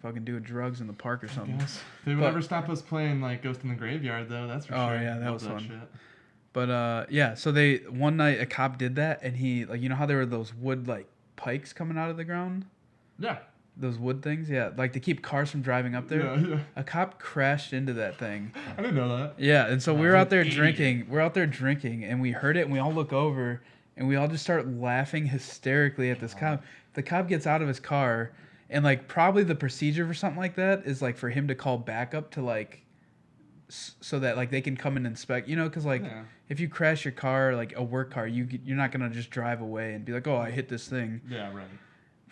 fucking doing drugs in the park or something. Yes. They would never stop us playing, like, Ghost in the Graveyard, though, that's for sure. Oh, yeah, that Love was fun. Shit. But yeah, so one night a cop did that, and he, like, you know how there were those wood, like, pikes coming out of the ground? Yeah. Those wood things? Yeah, like to keep cars from driving up there. Yeah. A cop crashed into that thing. I didn't know that. Yeah, and so we were an out there idiot. drinking. We're out there drinking, and we heard it, and we all look over, and we all just start laughing hysterically at this cop. The cop gets out of his car, and, like, probably the procedure for something like that is, like, for him to call backup to, like, so that, like, they can come and inspect, because, like, if you crash your car, like a work car, you're not gonna just drive away and be like, oh, I hit this thing. Yeah, right.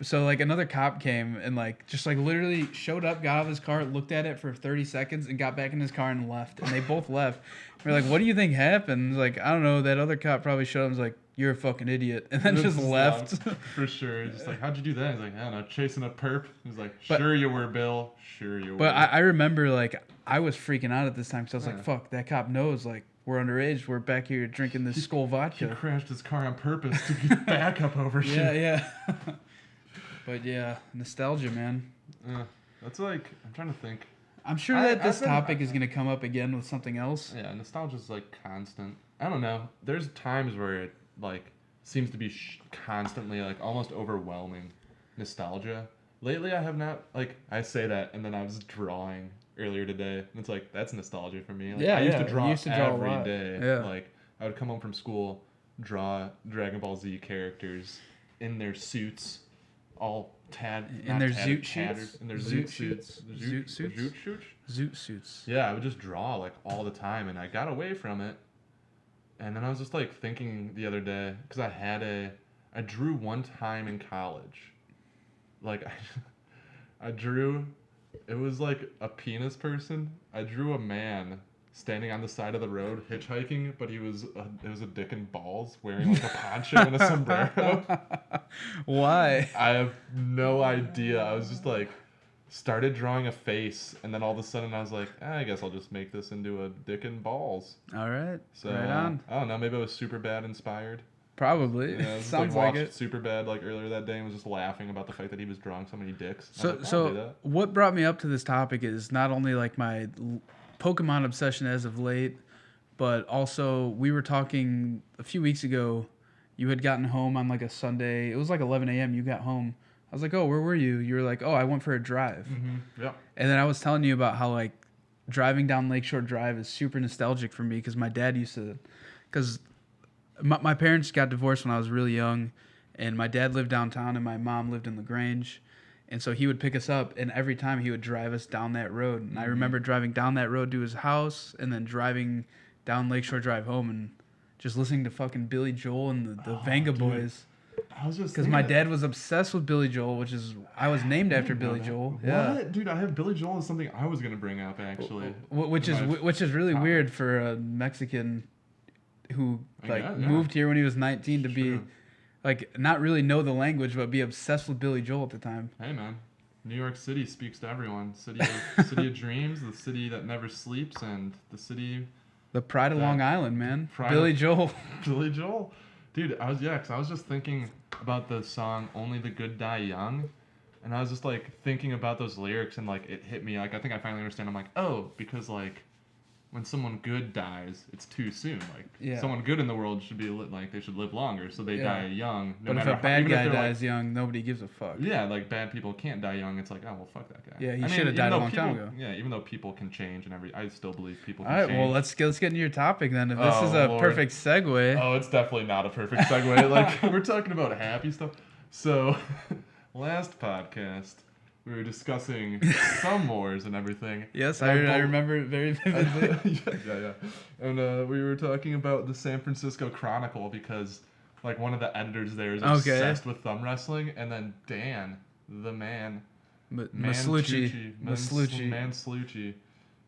So, like, another cop came and, like, just, like, literally showed up, got out of his car, looked at it for 30 seconds, and got back in his car and left. And they both left. We're like, what do you think happened? Like, I don't know. That other cop probably showed him, was like, "You're a fucking idiot," and then This just is left. loud, for sure. Just like, how'd you do that? He's like, I don't know, chasing a perp. He's like, But- sure you were, Bill. Sure you were. But I remember like I was freaking out at this time because I was Yeah. like, "Fuck, that cop knows like we're underage. We're back here drinking this Skull he vodka." crashed his car on purpose to get backup over shit. Yeah. But yeah, nostalgia, man. That's like, I'm trying to think. I'm sure that this topic is gonna come up again with something else. Yeah, nostalgia's like constant. I don't know. There's times where it like seems to be constantly like almost overwhelming nostalgia. Lately, I have not like I say that, and then I was drawing earlier today, and it's like that's nostalgia for me. Like, Yeah, I used yeah, to draw, you used to draw a every lot. day. Yeah. Like I would come home from school, draw Dragon Ball Z characters in their suits, all In their zoot suits? in their Zoot zoot suits, Zoot suits? zoot suits. Zoot suits. Yeah, I would just draw like all the time, and I got away from it. And then I was just like thinking the other day because I drew one time in college, like I drew, it was like a penis person. I drew a man standing on the side of the road hitchhiking, but it was a dick and balls wearing like a poncho and a sombrero. Why? I have no idea. I was just like, started drawing a face, and then all of a sudden I was like, I guess I'll just make this into a dick and balls. All right. So right on. I don't know. Maybe I was super bad inspired. Probably. Yeah, I just, Sounds like watched it. Super bad like earlier that day and was just laughing about the fact that he was drawing so many dicks. I So, was like, I'll do so that. what brought me up to this topic is not only like my Pokemon obsession as of late, but also we were talking a few weeks ago. You had gotten home on like a Sunday. It was like 11 a.m. You got home. I was like, "Oh, where were you?" You were like, "Oh, I went for a drive." Yeah. And then I was telling you about how like driving down Lakeshore Drive is super nostalgic for me because my dad used to, because my parents got divorced when I was really young, and my dad lived downtown and my mom lived in LaGrange, and so he would pick us up, and every time he would drive us down that road. And I remember driving down that road to his house, and then driving down Lakeshore Drive home, and just listening to fucking Billy Joel and the Vanga dude. Boys. I was just Because my dad was obsessed with Billy Joel, which is I was named after didn't know Billy that. Joel. What? Yeah. Dude, I have Billy Joel as something I was gonna bring up actually. Which is really topic. weird for a Mexican who like guess, yeah. moved here when he was 19 to be Sure. like not really know the language but be obsessed with Billy Joel at the time. Hey man, New York City speaks to everyone. City of dreams, the city that never sleeps, and the city The pride of That- Long Island, man. Pride Billy of- Joel. Billy Joel. Dude, I was just thinking about the song "Only the Good Die Young," and I was just like thinking about those lyrics, and like it hit me. Like I think I finally understand. I'm like, oh, because like when someone good dies, it's too soon. Like Yeah. someone good in the world should be like they should live longer, so they Yeah. die young. No But if matter a how- bad even if guy they're, like, dies young, nobody gives a fuck. yeah, like bad people can't die young. It's like, oh well, fuck that guy. Yeah, he I mean, should have even died a though long time people- ago. Yeah, even though people can change and I still believe people All can right, change. well let's get into your topic then. If this Oh, is a Lord. perfect segue. Oh, it's definitely not a perfect segue. Like we're talking about happy stuff. So, last podcast we were discussing some wars and everything. Yes, And I remember it very vividly. yeah. And we were talking about the San Francisco Chronicle because like one of the editors there is Okay. obsessed with thumb wrestling, and then Dan, the man, Maslucci. Manslucci.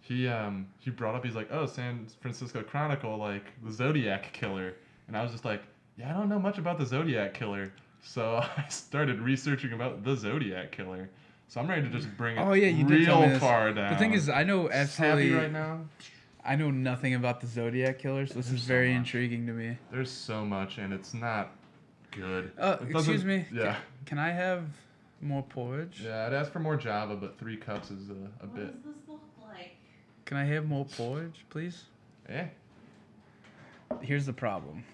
He brought up, he's like, oh, San Francisco Chronicle, like the Zodiac Killer. And I was just like, yeah, I don't know much about the Zodiac Killer. So I started researching about the Zodiac Killer. So I'm ready to just bring it Oh yeah, you did tell me real this. far down. The thing is, I know Just happy absolutely. right now. I know nothing about the Zodiac Killer, so this There's is so very much. intriguing to me. There's so much, and it's not good. It Excuse doesn't- me. Yeah. Can I have more porridge? Yeah, I'd ask for more Java, but 3 cups is a What bit. does this look like? Can I have more porridge, please? Eh? Here's the problem.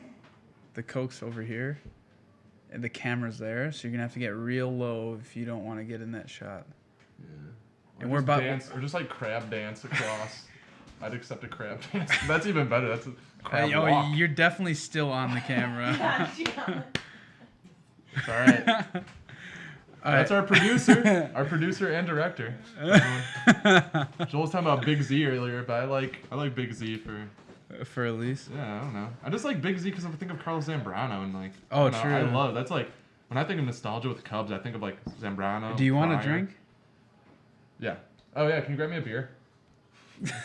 The Coke's over here, and the camera's there, so you're gonna have to get real low if you don't want to get in that shot. Yeah. And Or we're just about- dance, or just like crab dance across. I'd accept a crab dance. That's even better. That's a crab walk. You're definitely still on the camera. Yeah, she got it. It's all right. All That's right. our producer and director. Joel was talking about Big Z earlier, but I like Big Z for Elise. I don't know. I just like Big Z because I think of Carlos Zambrano and like. Oh, I don't know, true. I love that's like when I think of nostalgia with Cubs, I think of like Zambrano. Do you want a Pryor. drink? Yeah. Oh yeah, can you grab me a beer?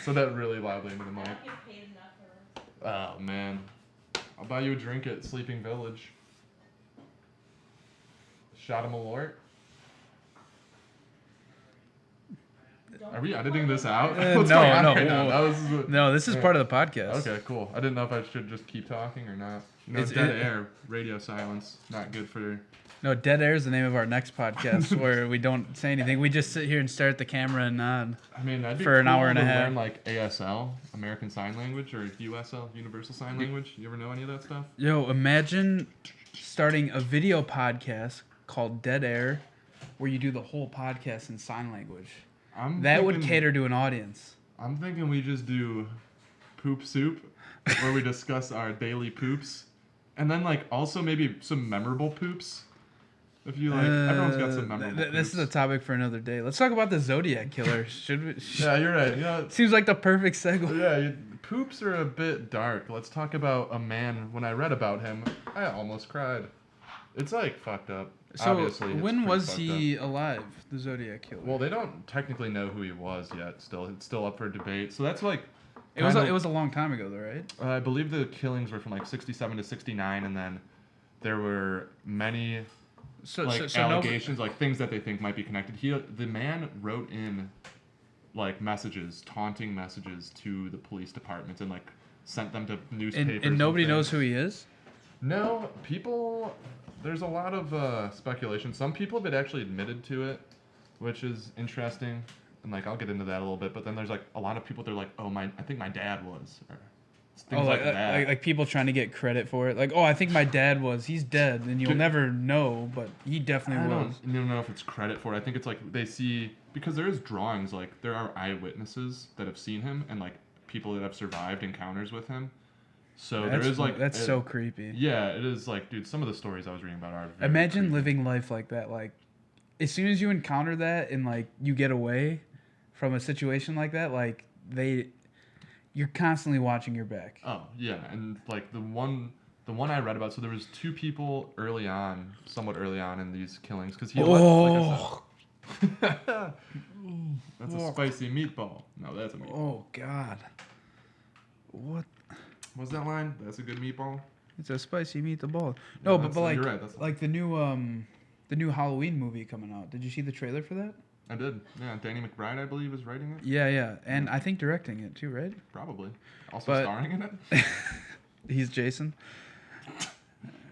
Said that really loudly into the I mic. don't get paid enough for Oh man, I'll buy you a drink at Sleeping Village. Shot him a lort. Are we editing this out? What's no, going on no, right now? That was, No, this is part of the podcast. Okay, cool. I didn't know if I should just keep talking or not. You know, It's- dead air, radio silence, not good for... No, Dead Air is the name of our next podcast where we don't say anything. We just sit here and stare at the camera and nod. I mean, that'd be For an cool hour and a to half. learn, like, ASL, American Sign Language, or USL, Universal Sign Language. You ever know any of that stuff? Yo, imagine starting a video podcast called Dead Air where you do the whole podcast in sign language. That would cater to an audience. I'm thinking we just do Poop Soup, where we discuss our daily poops. And then, like, also maybe some memorable poops. If you like, everyone's got some memorable poops. This is a topic for another day. Let's talk about the Zodiac Killer. Should we? Yeah, you're right. You know, Seems like the perfect segue. yeah, poops are a bit dark. Let's talk about a man. When I read about him, I almost cried. It's like fucked up. So Obviously, it's when pretty was fucked he up. alive, the Zodiac Killer? Well, they don't technically know who he was yet. Still, it's still up for debate. So that's like. it was kinda- it was a long time ago, though, right? I believe the killings were from like 67 to 69, and then there were many So, like so allegations, like things that they think might be connected. The man wrote in like messages, taunting messages to the police departments, and like sent them to newspapers. and nobody knows things. who he is. No, people. There's a lot of speculation. Some people have actually admitted to it, which is interesting. And like I'll get into that a little bit. But then there's like a lot of people. They're like, oh I think my dad was. Or things like that. Like people trying to get credit for it. Like, oh, I think my dad was. He's dead, and you'll Dude, never know, but he definitely I was. don't know if it's credit for it. I think it's like they see because there is drawings. Like there are eyewitnesses that have seen him, and like people that have survived encounters with him. So there is like that's so creepy. Yeah, it is like, dude. Some of the stories I was reading about are. Very Imagine creepy. living life like that. Like, as soon as you encounter that and like you get away from a situation like that, like you're constantly watching your back. Oh yeah, and like the one I read about. So there was two people somewhat early on in these killings, because he. Oh. Like I said, that's a spicy meatball. No, that's a meatball. Oh God. What? What's that line? That's a good meatball. It's a spicy meatball. Yeah, No, but that's- like you're right, that's- like the new Halloween movie coming out. Did you see the trailer for that? I did. Yeah, Danny McBride, I believe, is writing it. Yeah, and I think directing it too, right? Probably. Also But- starring in it. He's Jason.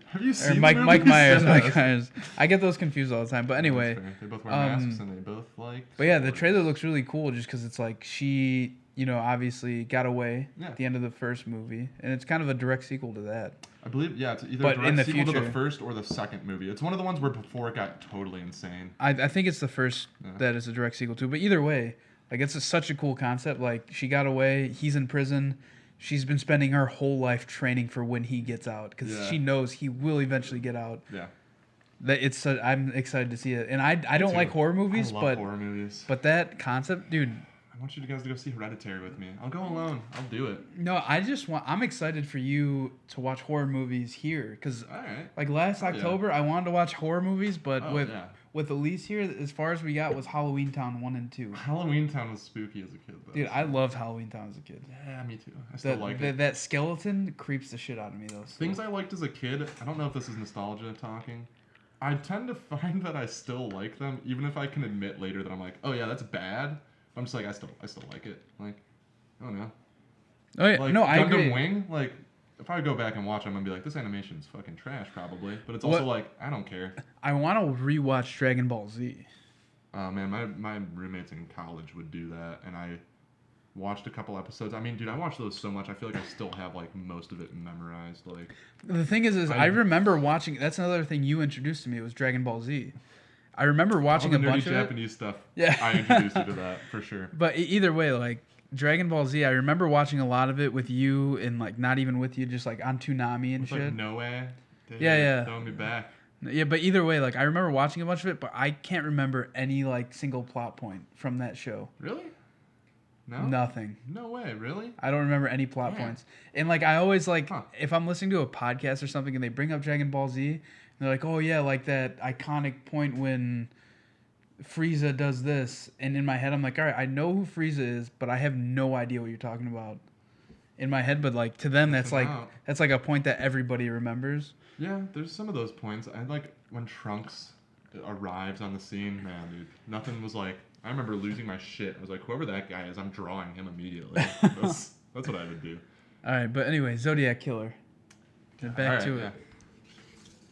Have you Or seen Mike the Mike movies? Myers. Yes. Mike Myers. I get those confused all the time. But anyway, That's fair. They both wear masks and they both like. but yeah, the swords. trailer looks really cool just because it's like she, obviously got away Yeah. at the end of the first movie, and it's kind of a direct sequel to that. I believe, yeah, it's either But direct in the sequel to the future- first or the second movie. It's one of the ones where before it got totally insane. I think it's the first Yeah. that is a direct sequel to. But either way, like such a cool concept. Like she got away, he's in prison. She's been spending her whole life training for when he gets out because Yeah. she knows he will eventually get out. Yeah. I'm excited to see it, and I don't too. like horror movies, I love but horror movies. but that concept, dude. I want you guys to go see Hereditary with me. I'll go alone. I'll do it. No, I'm excited for you to watch horror movies here because All right. like last yeah. October I wanted to watch horror movies, but Oh, with yeah. with Elise here, as far as we got was Halloween Town 1 and 2. Halloween Town was spooky as a kid, though. Dude, I loved Halloween Town as a kid. Yeah, me too. I still like it. That skeleton creeps the shit out of me though. Things I liked as a kid, I don't know if this is nostalgia talking. I tend to find that I still like them, even if I can admit later that I'm like, oh yeah, that's bad. I'm just like, I still like it. Like, I don't know. Oh yeah, Like, no, I Gundam agree. Wing, like, if I go back and watch them, I'm gonna be like, this animation's fucking trash, probably. But it's also What- like, I don't care. I want to rewatch Dragon Ball Z. Oh man, my roommates in college would do that, and I watched a couple episodes. I mean, dude, I watched those so much. I feel like I still have like most of it memorized. Like, The thing is I remember watching. That's another thing you introduced to me was Dragon Ball Z. I remember watching all a the nerdy bunch of it. Japanese stuff. Yeah. I introduced you to that for sure. But either way, like Dragon Ball Z, I remember watching a lot of it with you, and like not even with you, just like on Toonami and It's shit. like no way. Yeah. Throwing me back. Yeah, but either way, like I remember watching a bunch of it, but I can't remember any like single plot point from that show. Really? No. Nothing. No way. Really? I don't remember any plot Yeah. points. And like I always like Huh. if I'm listening to a podcast or something and they bring up Dragon Ball Z, and they're like, "Oh yeah, like that iconic point when Frieza does this." And in my head I'm like, "All right, I know who Frieza is, but I have no idea what you're talking about." in my head, but like to them that's like out. that's like a point that everybody remembers. Yeah, there's some of those points. I like when Trunks arrives on the scene, man, dude. Nothing was like. I remember losing my shit. I was like, whoever that guy is, I'm drawing him immediately. That's what I would do. All right, but anyway, Zodiac Killer. Back to it. Yeah.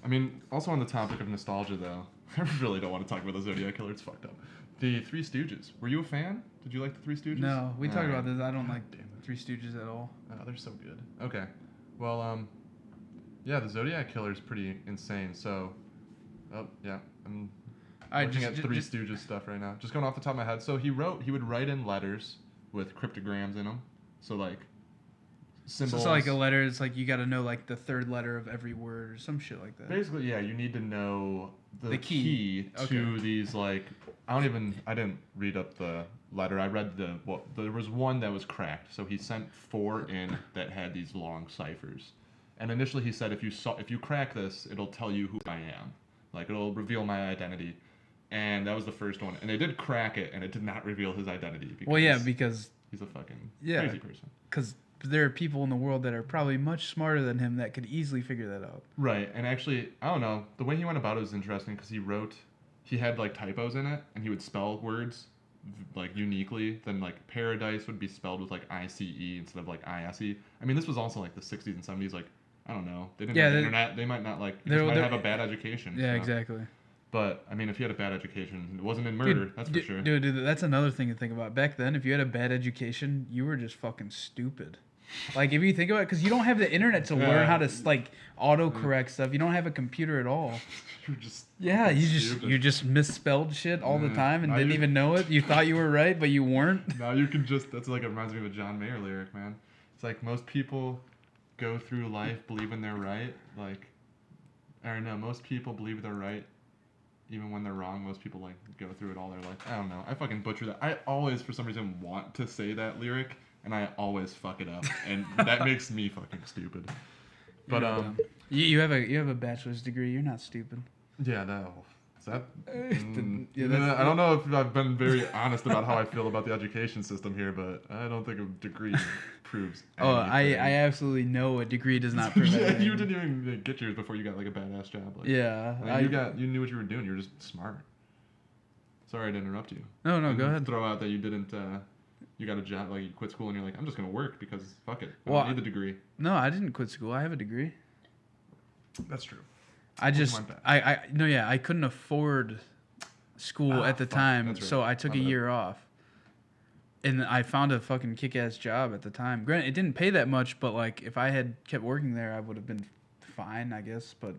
I mean, also on the topic of nostalgia, though, I really don't want to talk about the Zodiac Killer. It's fucked up. The Three Stooges. Were you a fan? Did you like the Three Stooges? No, we talked about Alright. this. I don't like Three Stooges at all. Oh, they're so good. Okay. Well, yeah, the Zodiac Killer is pretty insane. So, yeah, I'm looking at Three Stooges stuff right now. Just going off the top of my head. So he would write in letters with cryptograms in them. So like symbols. So it's like a letter. It's like you got to know like the third letter of every word or some shit like that. Basically, yeah, you need to know the key. to Okay. these like I didn't read up the letter. I read there was one that was cracked. So he sent 4 in that had these long ciphers. And initially he said if you crack this, it'll tell you who I am. Like it'll reveal my identity. And that was the first one. And they did crack it and it did not reveal his identity because he's a fucking Yeah. crazy person. Because there are people in the world that are probably much smarter than him that could easily figure that out. Right, and actually, I don't know, the way he went about it was interesting because he had like typos in it, and he would spell words like uniquely. Then like paradise would be spelled with like ICE instead of like ISE. I mean, this was also like the 60s and 70s. Like I don't know, they didn't have the internet. They might not like. He just might have a bad education. Yeah, so. Exactly. But I mean, if he had a bad education, it wasn't in murder. That's for sure. Dude, that's another thing to think about. Back then, if you had a bad education, you were just fucking stupid. Like if you think about it, because you don't have the internet to learn how to like autocorrect stuff. You don't have a computer at all. You're just you just misspelled shit all the time and didn't even know it. You thought you were right, but you weren't. Now you can just. That's like it reminds me of a John Mayer lyric, man. It's like most people go through life believing they're right. Like, or no, most people believe they're right. Even when they're wrong, most people like go through it all their life. I don't know. I fucking butcher that. I always, for some reason, want to say that lyric, and I always fuck it up, and that makes me fucking stupid. But you have a bachelor's degree. You're not stupid. yeah, no. Is that? Yeah, I don't know if I've been very honest about how I feel about the education system here, but I don't think a degree proves. Oh, I anything. absolutely know a degree does not prove Yeah, anything. you didn't even get yours before you got like a badass job. Like, Yeah, you knew what you were doing. You were just smart. Sorry to interrupt you. No, And go ahead. Throw out that you didn't. You got a job, like you quit school, and you're like, I'm just gonna work because fuck it. I Well, don't need the degree. No, I didn't quit school. I have a degree. That's true. I just went back. I couldn't afford school at the fuck, time, that's right. so I took My a bad. year off. And I found a fucking kick-ass job at the time. Granted, it didn't pay that much, but like if I had kept working there, I would have been fine, I guess. But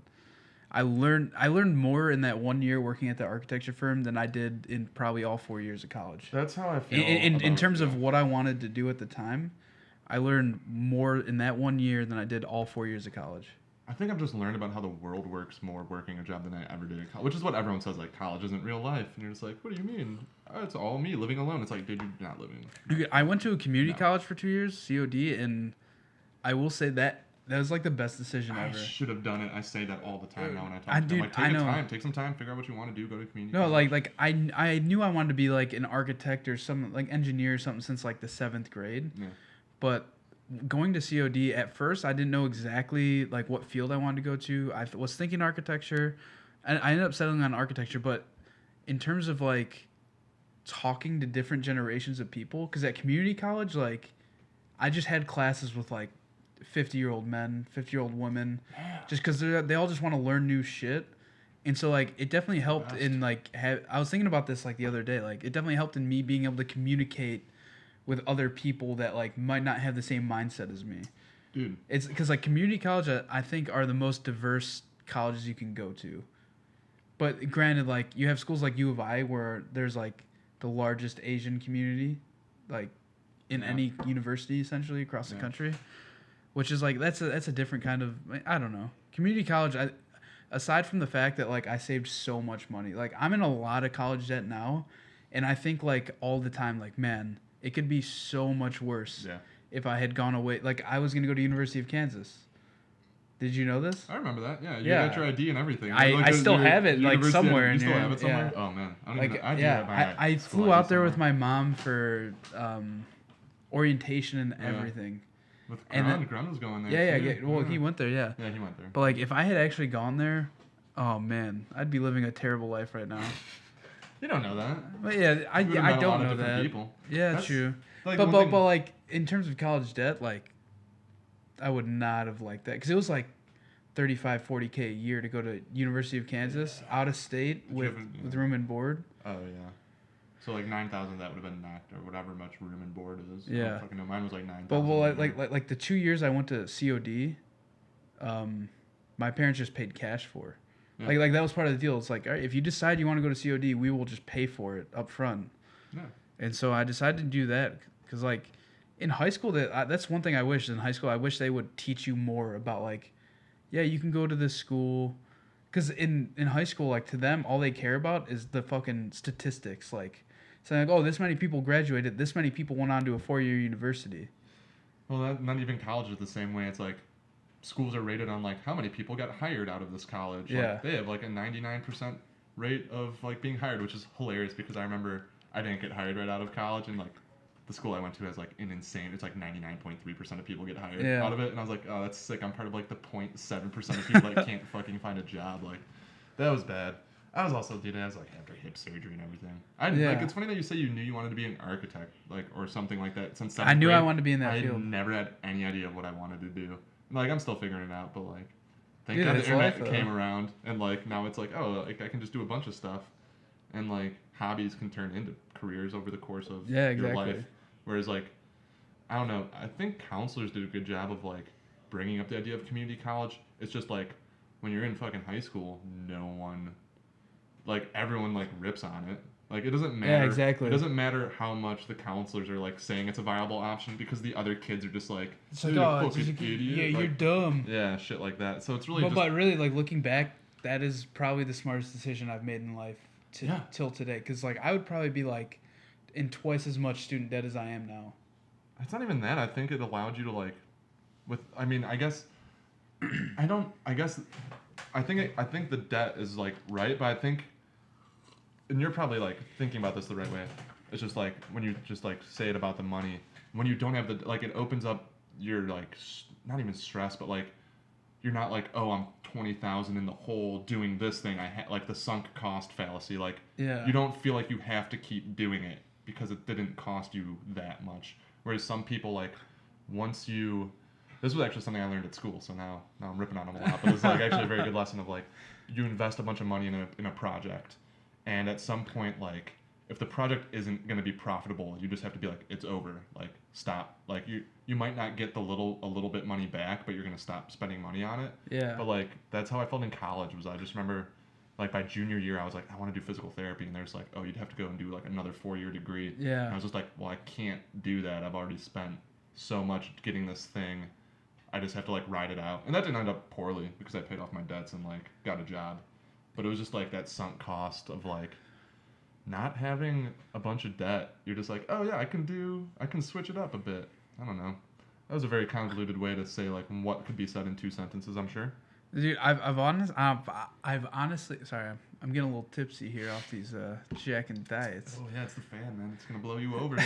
I learned more in that 1 year working at the architecture firm than I did in probably all 4 years of college. That's how I feel. In terms of what I wanted to do at the time, I learned more in that 1 year than I did all 4 years of college. I think I've just learned about how the world works more working a job than I ever did at college, which is what everyone says, like, college isn't real life. And you're just like, what do you mean? Oh, it's all me living alone. It's like, dude, you're not living. I went to a community college for 2 years, COD, and I will say that was like the best decision I ever. should have done it. I say that all the time now when I talk I to them. do- Like, I know. take some time, figure out what you want to do, go to community No, college. like I knew I wanted to be like an architect or some like engineer or something since like the 7th grade. Yeah. But going to COD at first, I didn't know exactly like what field I wanted to go to. I was thinking architecture, and I ended up settling on architecture. But in terms of like talking to different generations of people, because at community college, like I just had classes with like 50-year-old men, 50-year-old women, just because they all just want to learn new shit. And so like it definitely helped in like I was thinking about this like the other day. Like it definitely helped in me being able to communicate with other people that like might not have the same mindset as me. Dude. It's because like community college, I think are the most diverse colleges you can go to. But granted, like you have schools like U of I where there's like the largest Asian community, like in any university essentially across the country, which is like that's a different kind of, I don't know. Community college, aside from the fact that like I saved so much money, like I'm in a lot of college debt now, and I think like all the time, like man, it could be so much worse if I had gone away. Like I was gonna go to University of Kansas. Did you know this? I remember that. Yeah, you Yeah. got your ID and everything. I still have it, like, university- somewhere You in still here. have it somewhere? Yeah. Oh man, I don't Like even. I do have my I school flew ID out there with somewhere. my mom for orientation and everything. With And then, Grun was going there. yeah. too. Well, he went there, yeah. Yeah, he went there. But like, if I had actually gone there, oh man, I'd be living a terrible life right now. You don't know that. But yeah, I You would've met I a lot don't of know different that. people. Yeah, That's- true. Like, But one thing- like in terms of college debt, like I would not have liked that because it was like 35, 40K a year to go to University of Kansas, out of state with room and board. Oh yeah. So like 9,000 that would have been knocked or whatever much room and board is. I Yeah. don't fucking know. Mine was like 9,000. But well, a year. like the 2 years I went to COD, my parents just paid cash for. Yeah. Like that was part of the deal. It's like, all right, if you decide you want to go to COD, we will just pay for it up front. Yeah. And so I decided to do that because like in high school, that's one thing I wish in high school. I wish they would teach you more about like, yeah, you can go to this school. Because in high school, like to them, all they care about is the fucking statistics. Like saying like, oh, this many people graduated, this many people went on to a 4-year university. Well, not even college is the same way. It's like schools are rated on like how many people got hired out of this college. Yeah. Like, they have like a 99% rate of like being hired, which is hilarious because I remember I didn't get hired right out of college, and like the school I went to has like an insane. It's like 99.3% of people get hired out of it, and I was like, oh, that's sick. I'm part of like the 0.7% of people that can't fucking find a job. Like that was bad. I was also, dude, I was like after hip surgery and everything. Like it's funny that you say you knew you wanted to be an architect, like or something like that since 7th I knew grade. I wanted to be in that I field. never had any idea of what I wanted to do. Like I'm still figuring it out, but like thank Dude, God the it's internet life, came though. around, and like now it's like, oh, like I can just do a bunch of stuff, and like hobbies can turn into careers over the course of your exactly. life. Whereas like I don't know, I think counselors did a good job of like bringing up the idea of community college. It's just like when you're in fucking high school, no one, like everyone like rips on it. Like it doesn't matter. Yeah, exactly. It doesn't matter how much the counselors are like saying it's a viable option because the other kids are just like, It's like, "Dude, oh, fucking idiot." yeah, you're Like, dumb. yeah, shit like that. So it's really But really, like looking back, that is probably the smartest decision I've made in life Yeah. till today. Because like I would probably be like in twice as much student debt as I am now. it's not even that. I think it allowed you to like, I think the debt is like right, but I think, and you're probably like thinking about this the right way. It's just like when you just like say it about the money, when you don't have the, like it opens up your like, not even stress, but like, you're not like, oh, I'm 20,000 in the hole doing this thing. Like the sunk cost fallacy. Like Yeah. you don't feel like you have to keep doing it because it didn't cost you that much. Whereas some people like, this was actually something I learned at school, so now I'm ripping on them a lot. But it's like actually a very good lesson of like, you invest a bunch of money in a project, and at some point like, if the project isn't going to be profitable, you just have to be like, it's over, like stop. Like you might not get a little bit money back, but you're going to stop spending money on it. Yeah. But like that's how I felt in college. I just remember like by junior year I was like, I want to do physical therapy, and there's like, oh, you'd have to go and do like another 4-year degree. Yeah. And I was just like, well, I can't do that. I've already spent so much getting this thing. I just have to like ride it out. And that didn't end up poorly because I paid off my debts and like got a job. But it was just like that sunk cost of like not having a bunch of debt. You're just like, oh yeah, I can switch it up a bit. I don't know. That was a very convoluted way to say like what could be said in 2 sentences, I'm sure. Dude, I've honestly, sorry, I'm getting a little tipsy here off these Jack and diets. Oh yeah, it's the fan, man. It's gonna blow you over.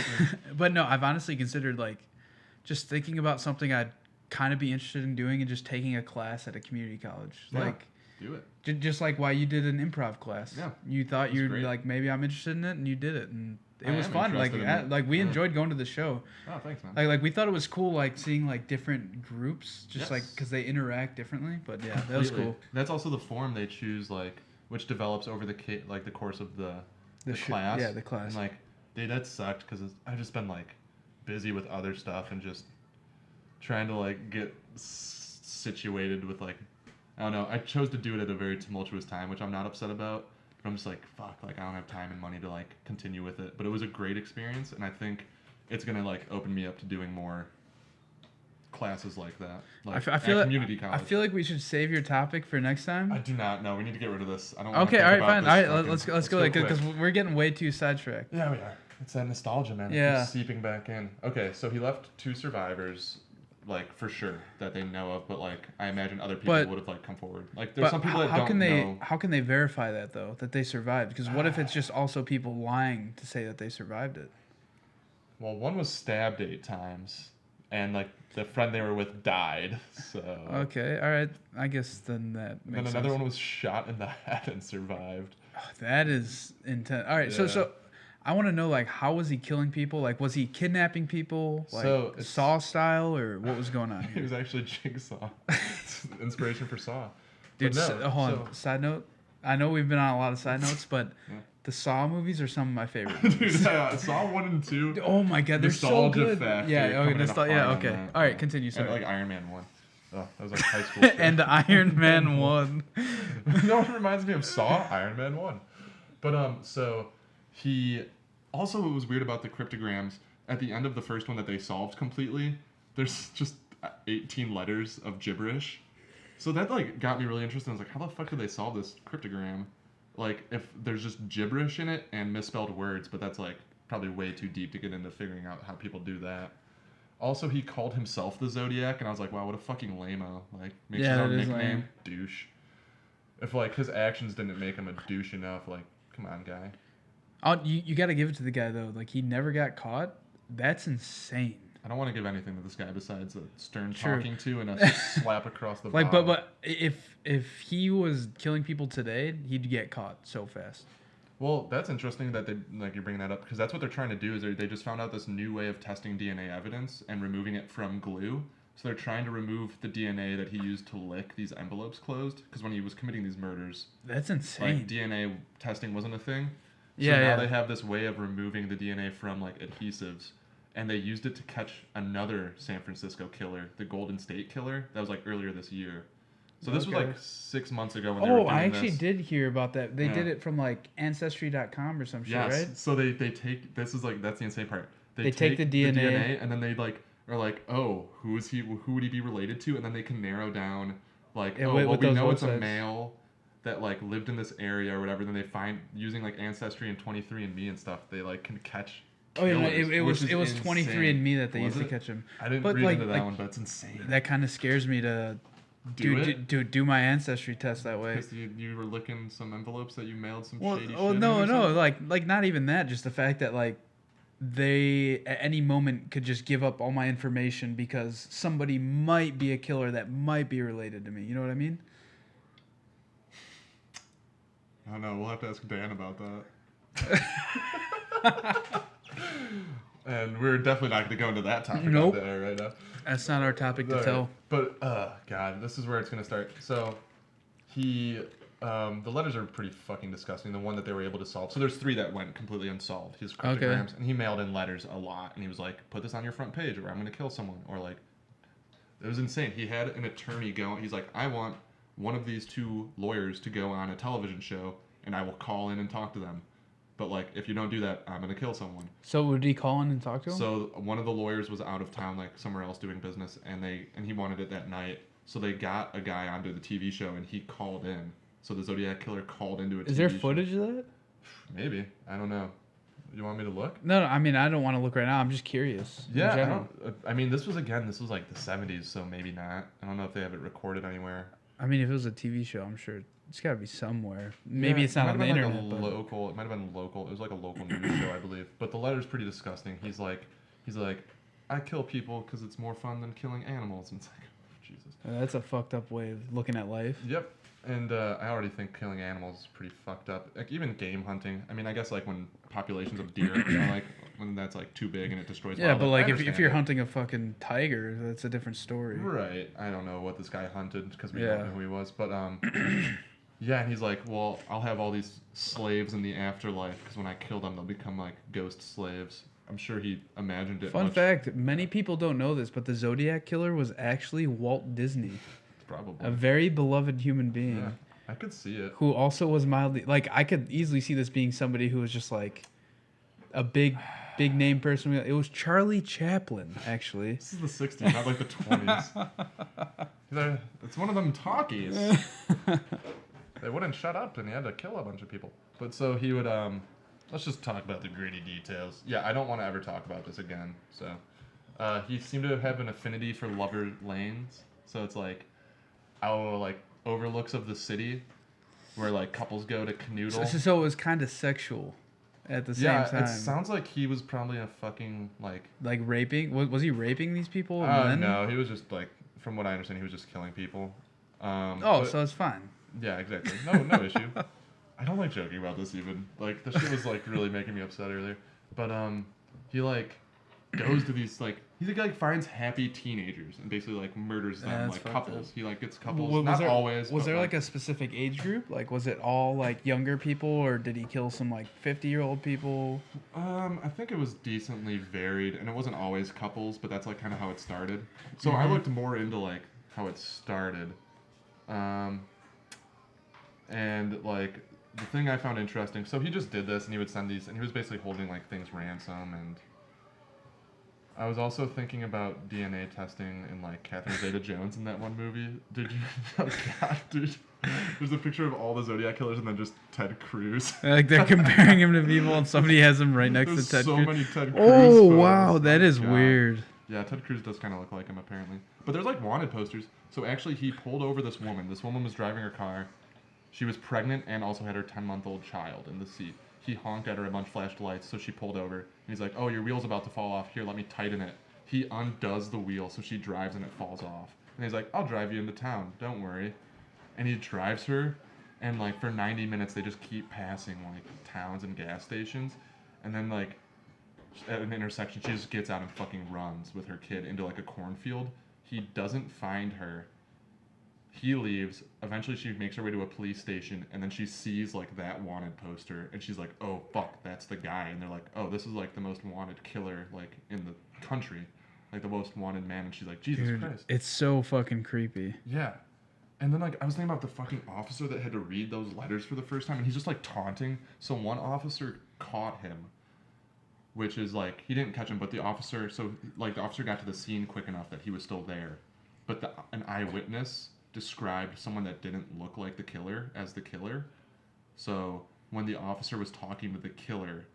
But no, I've honestly considered like just thinking about something I'd kind of be interested in doing and just taking a class at a community college. Yeah. Like Do it. just like why you did an improv class. Yeah. You thought That's you'd great. like maybe I'm interested in it, and you did it, and it I was am fun. Like interested in it. like we Yeah. enjoyed going to the show. Oh, thanks, man. Like we thought it was cool, like seeing like different groups, just Yes. like because they interact differently. But yeah, that was Completely. cool. That's also the form they choose, like which develops over the the course of the class. Yeah, the class. And like, dude, that sucked because I've just been like busy with other stuff and just trying to like get situated with like, I don't know. I chose to do it at a very tumultuous time, which I'm not upset about. But I'm just like, fuck, like I don't have time and money to like continue with it. But it was a great experience, and I think it's gonna like open me up to doing more classes like that. Like I feel at like community college. I feel like we should save your topic for next time. I do not know. We need to get rid of this. I don't. wanna Okay, think all right, about fine. this All right, fucking- let's go because quick. we're getting way too sidetracked. Yeah, we are. It's that nostalgia, man. Yeah. It's seeping back in. Okay, so he left 2 survivors, like for sure that they know of, but like I imagine other people But- would have like come forward. Like there's But some people that how don't can they know. how can they verify that though that they survived? Because what if it's just also people lying to say that they survived it? Well, one was stabbed 8 times, and like the friend they were with died. So Okay, all right. I guess then that makes then sense. another one was shot in the head and survived. That is intense. All right, Yeah. so I want to know like how was he killing people? Like was he kidnapping people like So, it's- Saw style or what was going on He here? was actually Jigsaw. It's inspiration for Saw. Dude, But no, hold on. Side note. I know we've been on a lot of side notes, but Yeah. the Saw movies are some of my favorite. Dude, Saw 1 and 2. Oh my god, they're so Nostalgia good. factor Yeah, coming okay, in yeah, hard on okay. that, All right, yeah. continue. Sorry. And like Iron Man 1. Oh, that was like high school shit. And Iron Man 1. You know what reminds me of Saw? Iron Man 1. But so he also, what was weird about the cryptograms, at the end of the first one that they solved completely, there's just 18 letters of gibberish. So that like got me really interested. I was like, how the fuck did they solve this cryptogram? Like if there's just gibberish in it and misspelled words, but that's like probably way too deep to get into figuring out how people do that. Also, he called himself the Zodiac, and I was like, wow, what a fucking lame-o. Like, makes Yeah, his own that is nickname, lame. douche. If, like, his actions didn't make him a douche enough, like, come on, guy. You got to give it to the guy though. Like he never got caught. That's insane. I don't want to give anything to this guy besides a stern True. talking to and a slap across the Like, bottom. but if he was killing people today, he'd get caught so fast. Well, that's interesting that they like you're bringing that up because that's what they're trying to do. Is they just found out this new way of testing DNA evidence and removing it from glue. So they're trying to remove the DNA that he used to lick these envelopes closed because when he was committing these murders, That's like insane. DNA testing wasn't a thing. So Yeah, now yeah. they have this way of removing the DNA from like adhesives, and they used it to catch another San Francisco killer, the Golden State Killer. That was like earlier this year. So this was Okay. like 6 months ago when they were doing I actually this. did hear about that. They Yeah. did it from like Ancestry.com or some shit, Yes. right? So they take this is like that's the insane part. They take the DNA. and then they like are like, oh, who is he? Who would he be related to? And then they can narrow down like, Yeah, oh, with well, we those know it's a websites. male that like lived in this area or whatever. Then they find using like Ancestry and 23andMe and stuff. They like can catch. Oh yeah, no, killers, it was which is 23andMe that they Was used to it? catch him. I didn't But, read like- into that like- one, but it's insane. That kind of scares me to do my ancestry test that way. Because you were licking some envelopes that you mailed some Well, shady oh shit no, in or no, something? like not even that. Just the fact that like they at any moment could just give up all my information because somebody might be a killer that might be related to me. You know what I mean? I don't know. We'll have to ask Dan about that. And we're definitely not going to go into that topic Nope. out there right now. That's not our topic to Alright. tell. But God, this is where it's gonna start. So he, the letters are pretty fucking disgusting. The one that they were able to solve. So there's 3 that went completely unsolved. His cryptograms, and he mailed in letters a lot. And he was like, "Put this on your front page, or I'm gonna kill someone." Or like, it was insane. He had an attorney go. He's like, "I want one of these 2 lawyers to go on a television show, and I will call in and talk to them. But like, if you don't do that, I'm gonna kill someone." So would he call in and talk to him? So one of the lawyers was out of town, like somewhere else doing business, and he wanted it that night. So they got a guy onto the TV show, and he called in. So the Zodiac Killer called into a TV Is there show. footage of that? Maybe, I don't know. You want me to look? No, I mean I don't want to look right now. I'm just curious. in Yeah, I general. don't. I mean, this was like the '70s, so maybe not. I don't know if they have it recorded anywhere. I mean, if it was a TV show, I'm sure it's got to be somewhere. Maybe Yeah, it's not it on might the have been internet. Like but... local. It might have been local. It was like a local news show, I believe. But the letter's pretty disgusting. He's like, I kill people because it's more fun than killing animals. And it's like, Jesus. That's a fucked up way of looking at life. Yep. And I already think killing animals is pretty fucked up. Like even game hunting. I mean, I guess like when populations of deer, like when that's like too big and it destroys. Yeah, but wildlife, like I if understand you're it. hunting a fucking tiger, that's a different story. Right. I don't know what this guy hunted because we Yeah. don't know who he was, but yeah, and he's like, well, I'll have all these slaves in the afterlife because when I kill them, they'll become like ghost slaves. I'm sure he imagined it. Fun much, fact: many people don't know this, but the Zodiac Killer was actually Walt Disney, Probably. a very beloved human being. Yeah, I could see it. Who also was mildly like I could easily see this being somebody who was just like a big name person. It was Charlie Chaplin, actually. This is the '60s, not like the '20s. It's one of them talkies. They wouldn't shut up, and he had to kill a bunch of people. But so he would. Let's just talk about the gritty details. Yeah, I don't want to ever talk about this again. So he seemed to have an affinity for lover lanes. So it's like our like overlooks of the city, where like couples go to canoodle. So it was kind of sexual. at the same Yeah, time. it sounds like he was probably a fucking like raping. Was he raping these people? No, he was just like, from what I understand, he was just killing people. So it's fine. Yeah, exactly. No issue. I don't like joking about this even. Like, the shit was like really making me upset earlier. But he like goes to these like he like finds happy teenagers and basically like murders them like couples. He like gets couples. Not always. Was there like a specific age group? Like, was it all like younger people, or did he kill some like 50-year-old people? I think it was decently varied, and it wasn't always couples, but that's like kind of how it started. So I looked more into like how it started, and like the thing I found interesting. So he just did this, and he would send these, and he was basically holding like things ransom. And I was also thinking about DNA testing in like Catherine Zeta-Jones in that one movie. Did you? Oh God, dude. There's a picture of all the Zodiac killers and then just Ted Cruz. Like they're comparing him to people, and somebody has him right next There's to Ted so Cruz. many Ted Cruz Oh photos. wow, that is God. weird. Yeah, Ted Cruz does kind of look like him apparently. But there's like wanted posters. So actually, he pulled over this woman. This woman was driving her car. She was pregnant and also had her 10-month-old child in the seat. He honked at her a bunch, flashed lights, so she pulled over. And he's like, "Oh, your wheel's about to fall off. Here, let me tighten it." He undoes the wheel, so she drives and it falls off. And he's like, "I'll drive you into town. Don't worry." And he drives her, and like for 90 minutes they just keep passing like towns and gas stations, and then like at an intersection she just gets out and fucking runs with her kid into like a cornfield. He doesn't find her. He leaves. Eventually she makes her way to a police station, and then she sees like that wanted poster, and she's like, "Oh fuck, that's the guy." And they're like, "Oh, this is like the most wanted killer like in the country, like the most wanted man." And she's like, "Jesus Dude, Christ." it's so fucking creepy. Yeah. And then like I was thinking about the fucking officer that had to read those letters for the first time, and he's just like taunting. So one officer caught him, which is like he didn't catch him, but the officer got to the scene quick enough that he was still there. But an eyewitness described someone that didn't look like the killer as the killer. So when the officer was talking to the killer,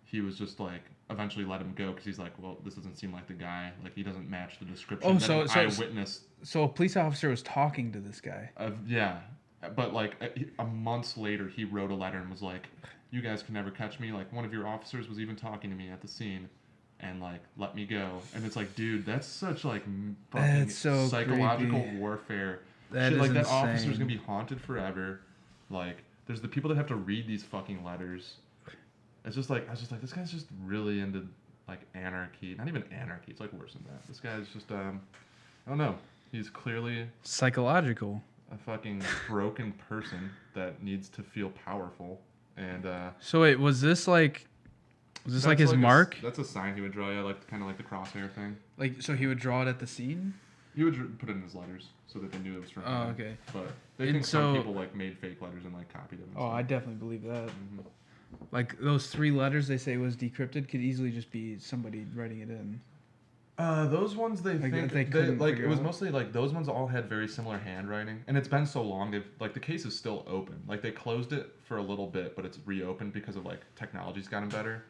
he was just like eventually let him go because he's like, "Well, this doesn't seem like the guy. Like he doesn't match the description." Oh, that an eyewitness. So a police officer was talking to this guy. Yeah, but like a months later, he wrote a letter and was like, "You guys can never catch me. Like one of your officers was even talking to me at the scene, and like let me go." And it's like, dude, that's such like fucking That's so psychological creepy. warfare. That Shit, is like that insane. officer's gonna be haunted forever. Like there's the people that have to read these fucking letters. It's just like I was just like, this guy's just really into like anarchy. Not even anarchy. It's like worse than that. This guy's just I don't know. He's clearly Psychological. a fucking broken person that needs to feel powerful. And So wait, was this like his that's mark? That's a sign he would draw. Yeah, like kind of like the crosshair thing. Like, so he would draw it at the scene? He would put it in his letters so that they knew it was from him. Oh, okay. But they And think some so- people like made fake letters and like copied them. And Oh, stuff. I definitely believe that. Mhm. Like those 3 letters they say was decrypted could easily just be somebody writing it in. Those ones they Like, think they they couldn't like figure it was out? mostly like those ones all had very similar handwriting, and it's been so long that like the case is still open. Like they closed it for a little bit, but it's reopened because of like technology's gotten better.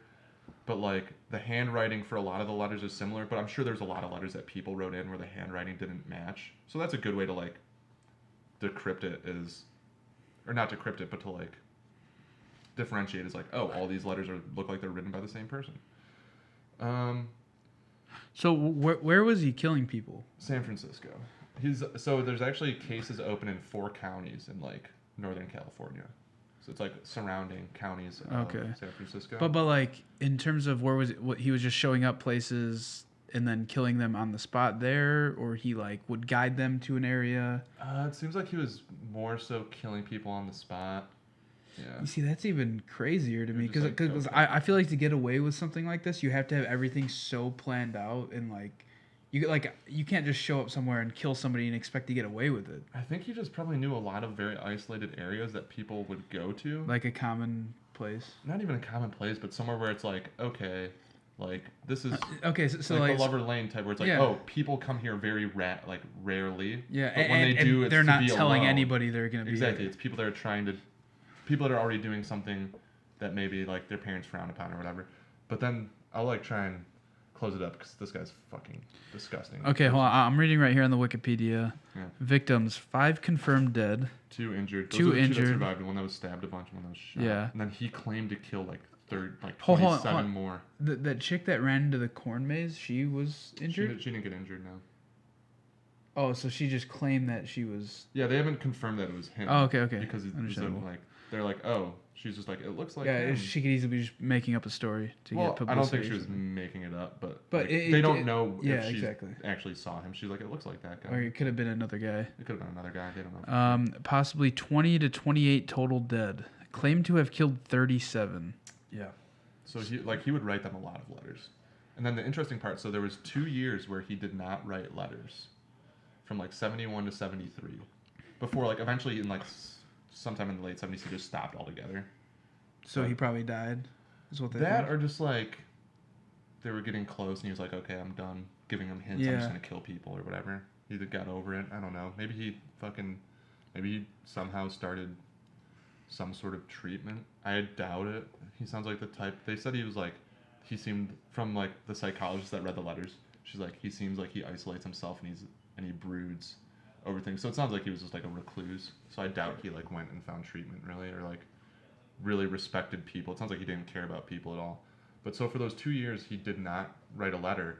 But like the handwriting for a lot of the letters is similar, but I'm sure there's a lot of letters that people wrote in where the handwriting didn't match. So that's a good way to like decrypt it or not decrypt it, but to like differentiate is like, oh, all these letters look like they're written by the same person. So where was he killing people? San Francisco. So there's actually cases open in 4 counties in like Northern California. So it's like surrounding counties of Okay. San Francisco. But like in terms of where was it, what he was just showing up places and then killing them on the spot there, or he like would guide them to an area? It seems like he was more so killing people on the spot. Yeah. You see, that's even crazier to me You're just because like, I feel like to get away with something like this, you have to have everything so planned out and like you can't just show up somewhere and kill somebody and expect to get away with it. I think he just probably knew a lot of very isolated areas that people would go to. Like a common place. Not even a common place, but somewhere where it's like, okay, like this is Okay, so like like the Lover Lane type where it's like, Yeah. oh, people come here very rarely. yeah, But when they do, it's they're to not be telling alone. anybody they're gonna be Exactly. there. It's people that are already doing something that maybe like their parents frown upon or whatever. But then I'll like try and close it up because this guy's fucking disgusting. Okay, hold on. I'm reading right here on the Wikipedia. Yeah. Victims: 5 confirmed dead. 2 injured. Those Two are the 2 injured. that survived. The one that was stabbed a bunch, and one that was shot. Yeah. And then he claimed to kill like Hold on, 27 more. That chick that ran into the corn maze, she was injured? She didn't get injured, no. Oh, so she just claimed that she was... Yeah, they haven't confirmed that it was him. Oh, okay. Because Understandable. they're like, oh, she's just like, it looks like yeah, him. she could easily be just making up a story to get publicity. I don't think she was making it up, but they don't know yeah, if she exactly. actually saw him. She's like, it looks like that guy. Or it could have been another guy. It could have been another guy. They don't know. Possibly 20 to 28 total dead. Claimed to have killed 37. Yeah. So he would write them a lot of letters. And then the interesting part, so there was 2 years where he did not write letters. From like 71 to 73. Before like eventually in like sometime in the late 70s he just stopped altogether. So he probably died, is what they That think? or just like they were getting close and he was like, okay, I'm done giving them hints. I'm just gonna kill people or whatever. He either got over it. I don't know. Maybe he somehow started some sort of treatment. I doubt it. He sounds like the type. They said he seemed from like the psychologist that read the letters. She's like, he seems like he isolates himself and he broods over things. So it sounds like he was just like a recluse. So I doubt he like went and found treatment really, or like really respected people. It sounds like he didn't care about people at all. But so for those 2 years, he did not write a letter.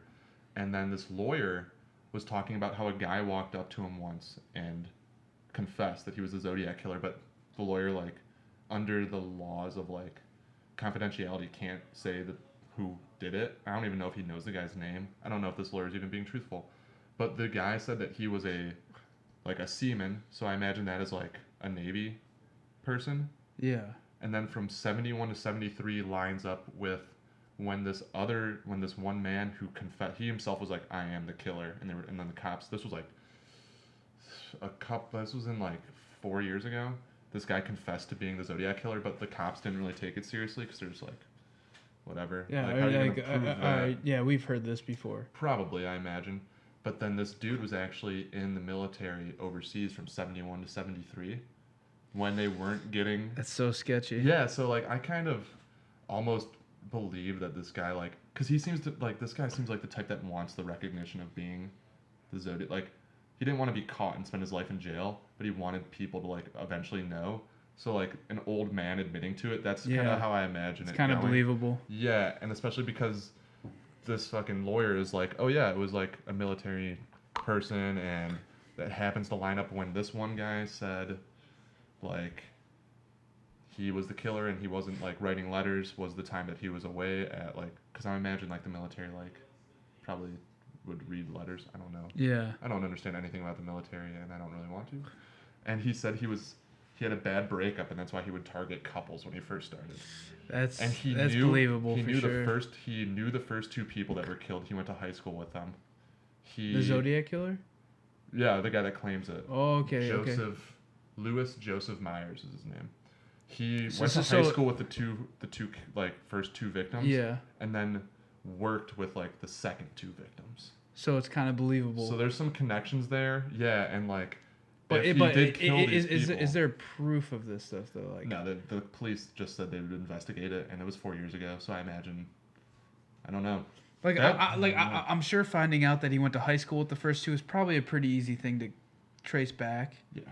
And then this lawyer was talking about how a guy walked up to him once and confessed that he was the Zodiac Killer. But the lawyer, like, under the laws of like confidentiality, can't say that who did it. I don't even know if he knows the guy's name. I don't know if this lawyer is even being truthful. But the guy said that he was a seaman, so I imagine that is like a Navy person. Yeah. And then from 71 to 73 lines up with when this one man who confessed, he himself was like, I am the killer, and then the cops, this was like this was in like 4 years ago. This guy confessed to being the Zodiac Killer, but the cops didn't really take it seriously because they're just like, whatever. Yeah, like, how are you gonna prove that? yeah, we've heard this before. Probably, I imagine. But then this dude was actually in the military overseas from 71 to 73 when they weren't getting... That's so sketchy. Yeah, so like I kind of almost believe that this guy, like, because this guy seems like the type that wants the recognition of being the Zodiac. Like, he didn't want to be caught and spend his life in jail, but he wanted people to like eventually know. So like an old man admitting to it, that's kind of how I imagine it. It's kind of believable. Yeah, and especially because this fucking lawyer is like, oh yeah, it was like a military person, and that happens to line up when this one guy said, like, he was the killer and he wasn't like writing letters, was the time that he was away at, like, because I imagine like the military like probably would read letters. I don't know. Yeah. I don't understand anything about the military, and I don't really want to. And he said he had a bad breakup, and that's why he would target couples when he first started. That's Believable. He knew the first 2 people that were killed. He went to high school with them. The Zodiac Killer? Yeah, the guy that claims it. Oh, okay. Louis Joseph Myers is his name. He went to high school with the two like first 2 victims. Yeah. And then worked with like the second 2 victims. So it's kind of believable. So there's some connections there. Yeah, and like. Is there proof of this stuff though? Like, no, the police just said they would investigate it, and it was 4 years ago. So I imagine, I don't know. Like I'm sure finding out that he went to high school with the first 2 is probably a pretty easy thing to trace back. Yeah.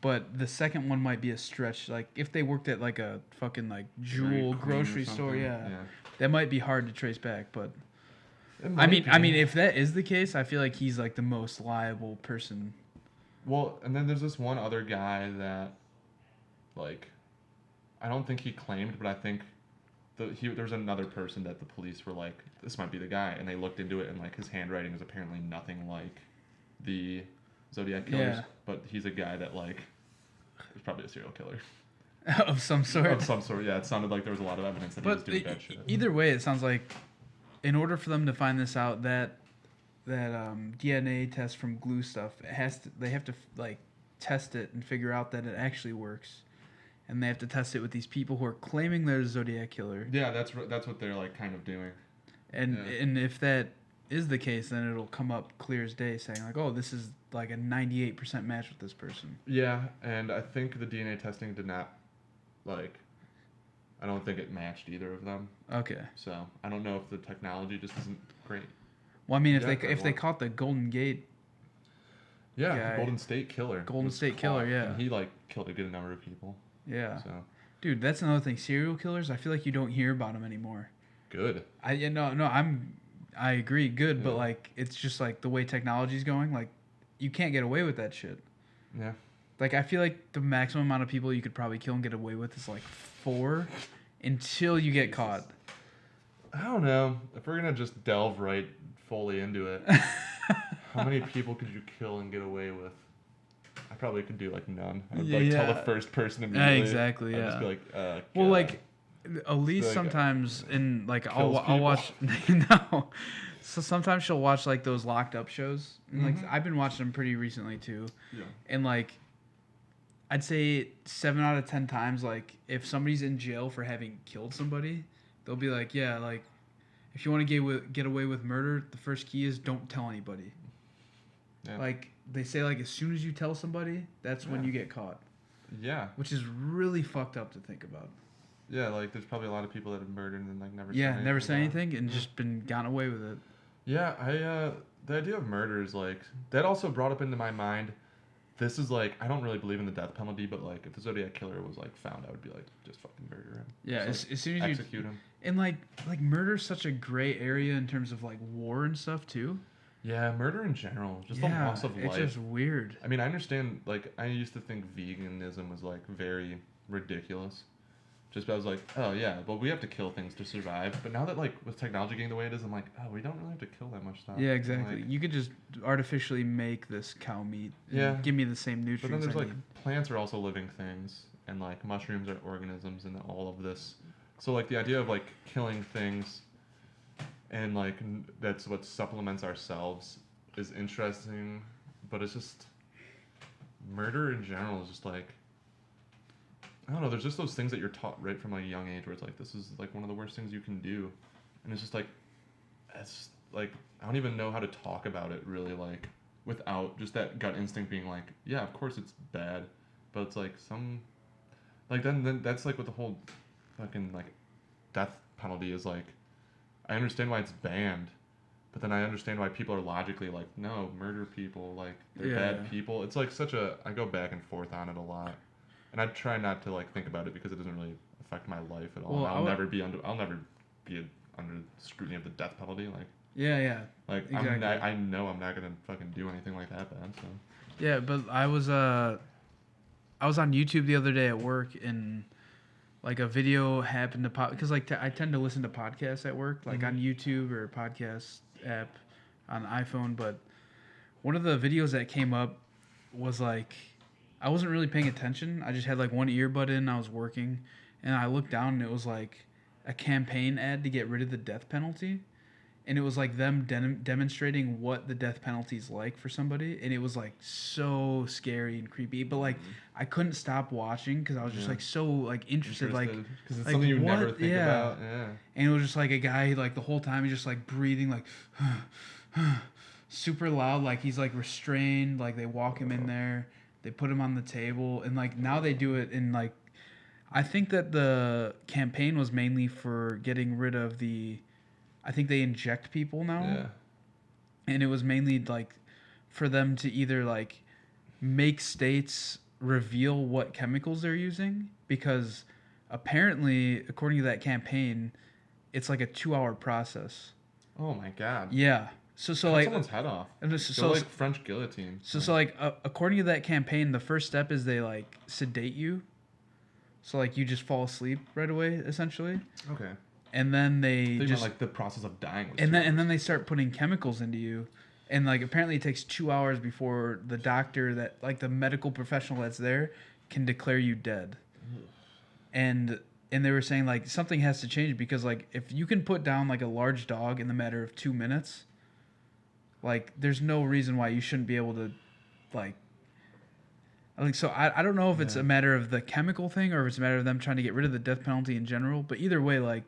But the second one might be a stretch. Like if they worked at like a fucking like Jewel grocery store, yeah, that might be hard to trace back. But I mean, if that is the case, I feel like he's like the most liable person. Well, and then there's this one other guy that, like, I don't think he claimed, but I think there was another person that the police were like, this might be the guy, and they looked into it, and like his handwriting is apparently nothing like the Zodiac Killers, but he's a guy that like is probably a serial killer of some sort. Yeah. It sounded like there was a lot of evidence that he was doing bad shit. Either way, it sounds like in order for them to find this out, that DNA test from glue stuff, they have to like test it and figure out that it actually works, and they have to test it with these people who are claiming they're a Zodiac Killer. Yeah, that's what they're like kind of doing. And if that is the case, then it'll come up clear as day, saying like, oh, this is like a 98% match with this person. Yeah, and I think the DNA testing did not, like, I don't think it matched either of them. Okay. So I don't know if the technology just isn't great. Well, I mean, if they caught the Golden Gate. Yeah, Golden State Killer. Golden State Killer, yeah. And he like killed a good number of people. Yeah. So Dude, that's another thing. Serial killers, I feel like you don't hear about them anymore. Good. I agree, good, but Yeah. like it's just like the way technology's going, like you can't get away with that shit. Yeah. Like I feel like the maximum amount of people you could probably kill and get away with is like 4 until you get caught. I don't know. If we're gonna just delve right fully into it, how many people could you kill and get away with? I probably could do like none. I'd like tell the first person immediately. Exactly. I'd Yeah. just be like, well, God. like at least like, sometimes in like kills I'll watch people. no. So sometimes she'll watch like those locked up shows. And, like Mhm. I've been watching them pretty recently too. Yeah. And like I'd say 7 out of 10 times, like if somebody's in jail for having killed somebody, they'll be like, yeah, like if you want to get away with murder, the first key is don't tell anybody. Yeah. Like they say, like as soon as you tell somebody, that's when Yeah. you get caught, Yeah. which is really fucked up to think about. Yeah, like there's probably a lot of people that have murdered and like never. Yeah, said never said about it. anything and just been gotten away with it. Yeah, the idea of murder is like that also brought up into my mind. This is like I don't really believe in the death penalty, but like if the Zodiac Killer was like found, I would be like just fucking murder him. Yeah, Just, as soon as you execute him. and like murder's such a gray area in terms of like war and stuff too. Yeah, murder in general, just the Yeah, loss of life. it's just weird. I mean, I understand. Like, I used to think veganism was like very ridiculous. Just I was like, oh yeah, well we have to kill things to survive. But now that like with technology getting the way it is, I'm like, oh, we don't really have to kill that much stuff. Yeah, And, exactly. like, You could just artificially make this cow meat. And Yeah. give me the same but then nutrients there's I like need. plants are also living things, and like mushrooms are organisms, and all of this. So like the idea of like killing things, and like that's what supplements ourselves is interesting, but it's just murder in general is just like. I don't know. There's just those things that you're taught right from like a young age, where it's like this is like one of the worst things you can do, and it's just like, it's like I don't even know how to talk about it really, like without just that gut instinct being like, yeah, of course it's bad, but it's like some, like then that's like what the whole fucking like death penalty is like. I understand why it's banned, but then I understand why people are logically like, no, murder people, like they're bad people. It's like such a I go back and forth on it a lot. And I try not to like think about it because it doesn't really affect my life at all. Well, And I'll never be under scrutiny of the death penalty. Yeah. Like Exactly. I know I'm not gonna fucking do anything like that bad. So Yeah, but I was on YouTube the other day at work and like a video happened to pop because like I tend to listen to podcasts at work, like on YouTube or a podcast app on iPhone. But one of the videos that came up was like I wasn't really paying attention. I just had like one earbud in. I was working, and I looked down and it was like a campaign ad to get rid of the death penalty. And it was like them demonstrating what the death penalty is like for somebody, and it was like so scary and creepy. But like I couldn't stop watching because I was just like so like interested, like because it's like, something you never what? think Yeah. about. Yeah. And it was just like a guy like the whole time he's just like breathing like super loud, like he's like restrained. Like they walk him in there, they put him on the table, and like now they do it in like I think that the campaign was mainly for getting rid of the. I think they inject people now. Yeah. And it was mainly like for them to either like make states reveal what chemicals they're using because apparently according to that campaign it's like a 2-hour process. Oh my god. Yeah. So Cut like someone's head off. and So so like French guillotine. so like according to that campaign the first step is they like sedate you. So like you just fall asleep right away essentially. Okay. And then they Think just about, like the process of dying. Was and 2 then hours. they start putting chemicals into you, and like apparently it takes 2 hours before the doctor that like the medical professional that's there can declare you dead. And they were saying like something has to change because like if you can put down like a large dog in the matter of 2 minutes, like there's no reason why you shouldn't be able to like. So I don't know if it's a matter of the chemical thing or if it's a matter of them trying to get rid of the death penalty in general, but either way like.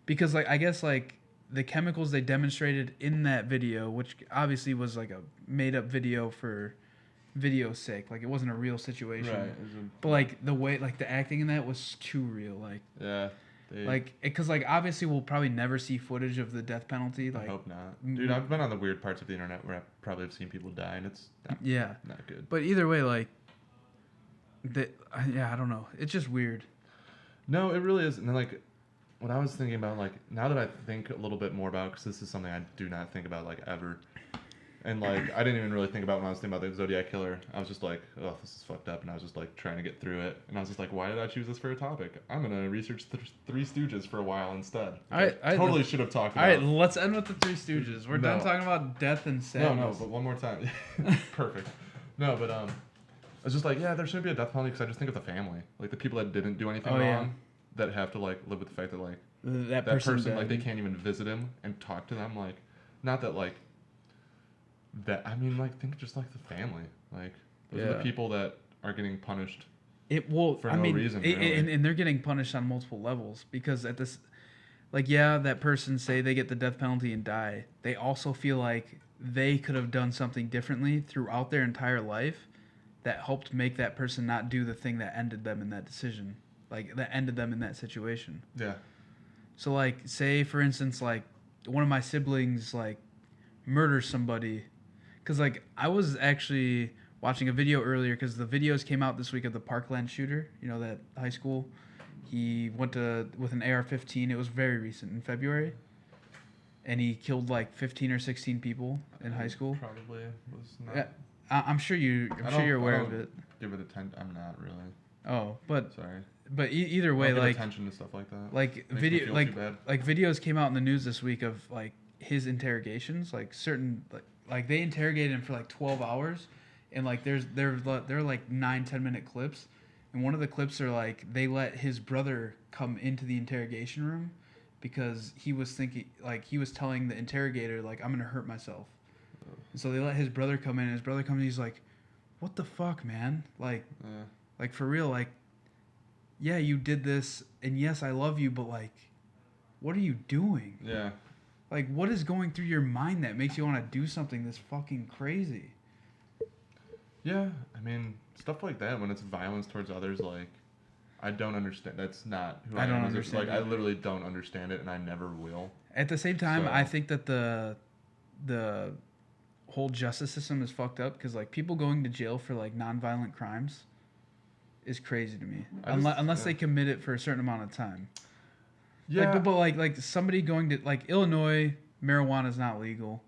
Because, like, I guess, like, the chemicals they demonstrated in that video, which obviously was, like, a made-up video for video's sake. Like, it wasn't a real situation. Right. But, like, the way, like, the acting in that was too real. Like, Yeah. because, like, obviously we'll probably never see footage of the death penalty. Like, I hope not. Dude, I've been on the weird parts of the internet where I probably have seen people die, and it's yeah. not good. But either way, like, I don't know. It's just weird. No, it really is. And then, like, what I was thinking about, like, now that I think a little bit more about, because this is something I do not think about, like, ever. And, like, I didn't even really think about when I was thinking about the Zodiac Killer. I was just like, oh, this is fucked up. And I was just, like, trying to get through it. And I was just like, why did I choose this for a topic? I'm going to research Three Stooges for a while instead. I totally should have talked about. All right, let's end with the Three Stooges. We're done talking about death and sadness. No, but one more time. Perfect. No, but, I was just like, yeah, there shouldn't be a death penalty because I just think of the family. Like, the people that didn't do anything wrong that have to, like, live with the fact that, like, that person like, they can't even visit him and talk to them. Like, not that, like, that, I mean, like, think just like the family. Like, those are the people that are getting punished for no reason. Really. And they're getting punished on multiple levels because at this, like, that person, say they get the death penalty and die. They also feel like they could have done something differently throughout their entire life that helped make that person not do the thing that ended them in that decision. Like, that ended them in that situation. Yeah. So, like, say, for instance, like, one of my siblings, like, murders somebody. Because, like, I was actually watching a video earlier because the videos came out this week of the Parkland shooter, you know, that high school. He went with an AR-15. It was very recent, in February. And he killed, like, 15 or 16 people in high school. Probably was not. Yeah, I'm sure you're aware of it. Give it attention. I'm not really. Oh, but... Sorry. But either way, I'll give like... attention to stuff like that. Like, videos came out in the news this week of, like, his interrogations. Like, certain... Like they interrogated him for like 12 hours, and like there are like 9-10 minute clips, and one of the clips are like they let his brother come into the interrogation room because he was thinking, like, he was telling the interrogator, like, I'm gonna hurt myself. And so they let his brother come in, and his brother comes in, he's like, what the fuck, man? Like for real, like, yeah, you did this, and yes, I love you, but like, what are you doing? Yeah. Like, what is going through your mind that makes you want to do something this fucking crazy? Yeah, I mean, stuff like that, when it's violence towards others, like, I don't understand. That's not who I am. Don't understand. Like, I literally don't understand it, and I never will. At the same time, I think that the whole justice system is fucked up because, like, people going to jail for, like, nonviolent crimes is crazy to me. Unless they commit it for a certain amount of time. Yeah. Like somebody going to, like, Illinois, marijuana is not legal.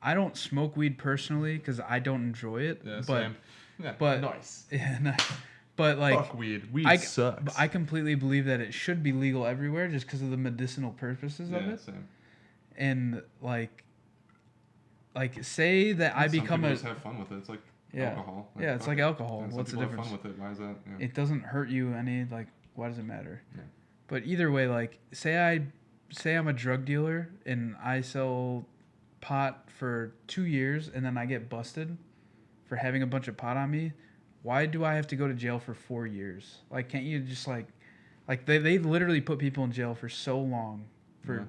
I don't smoke weed personally because I don't enjoy it. Yeah, but, same. Yeah, but nice. Yeah, nice. But like, fuck weed. Weed sucks. I completely believe that it should be legal everywhere just because of the medicinal purposes of it. Yeah, same. And like say that I become some people just have fun with it. It's like alcohol. Like, it's like alcohol. And what's the difference? Have fun with it. Why is that? Yeah. It doesn't hurt you any. Like, why does it matter? Yeah. But either way, like, say I'm a drug dealer and I sell pot for 2 years and then I get busted for having a bunch of pot on me. Why do I have to go to jail for 4 years? Like, can't you just like they literally put people in jail for so long for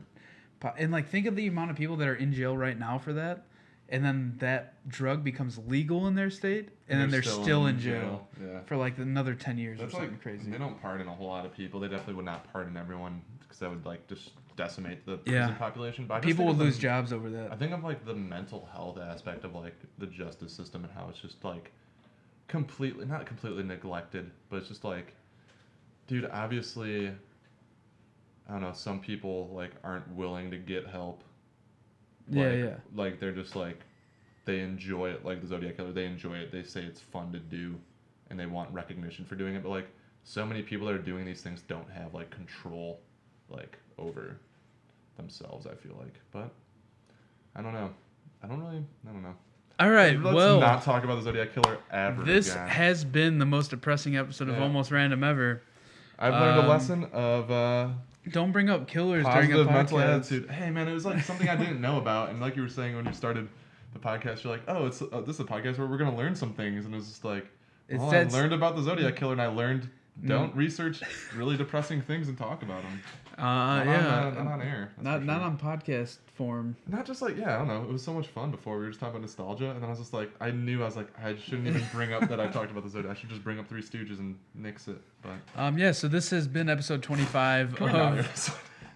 pot, and like, think of the amount of people that are in jail right now for that, and then that drug becomes legal in their state, and then they're still in jail for like another 10 years. That's or something like, crazy. They don't pardon a whole lot of people. They definitely would not pardon everyone because that would, like, just decimate the prison population. But people would lose jobs over that. I think of, like, the mental health aspect of, like, the justice system and how it's just, like, not completely neglected, but it's just like, dude, obviously, I don't know, some people, like, aren't willing to get help. Like, like, they're just like, they enjoy it, like the Zodiac Killer, they enjoy it, they say it's fun to do, and they want recognition for doing it, but, like, so many people that are doing these things don't have, like, control, like, over themselves, I feel like, but, I don't know. I don't know. All right, let's not talk about the Zodiac Killer ever This again. has been the most depressing episode of Almost Random ever. I've learned a lesson of don't bring up killers during a positive podcast. mental attitude. Hey, man, it was like something I didn't know about, and like you were saying when you started the podcast, you're like, oh, this is a podcast where we're gonna learn some things, and it was just like, I learned about the Zodiac Killer, and I learned don't research really depressing things and talk about them. Not on air. Not on podcast form. Not just like, I don't know. It was so much fun before. We were just talking about nostalgia, and then I was just like, I shouldn't even bring up that I talked about the Zodiac. I should just bring up Three Stooges and nix it. But so this has been episode 25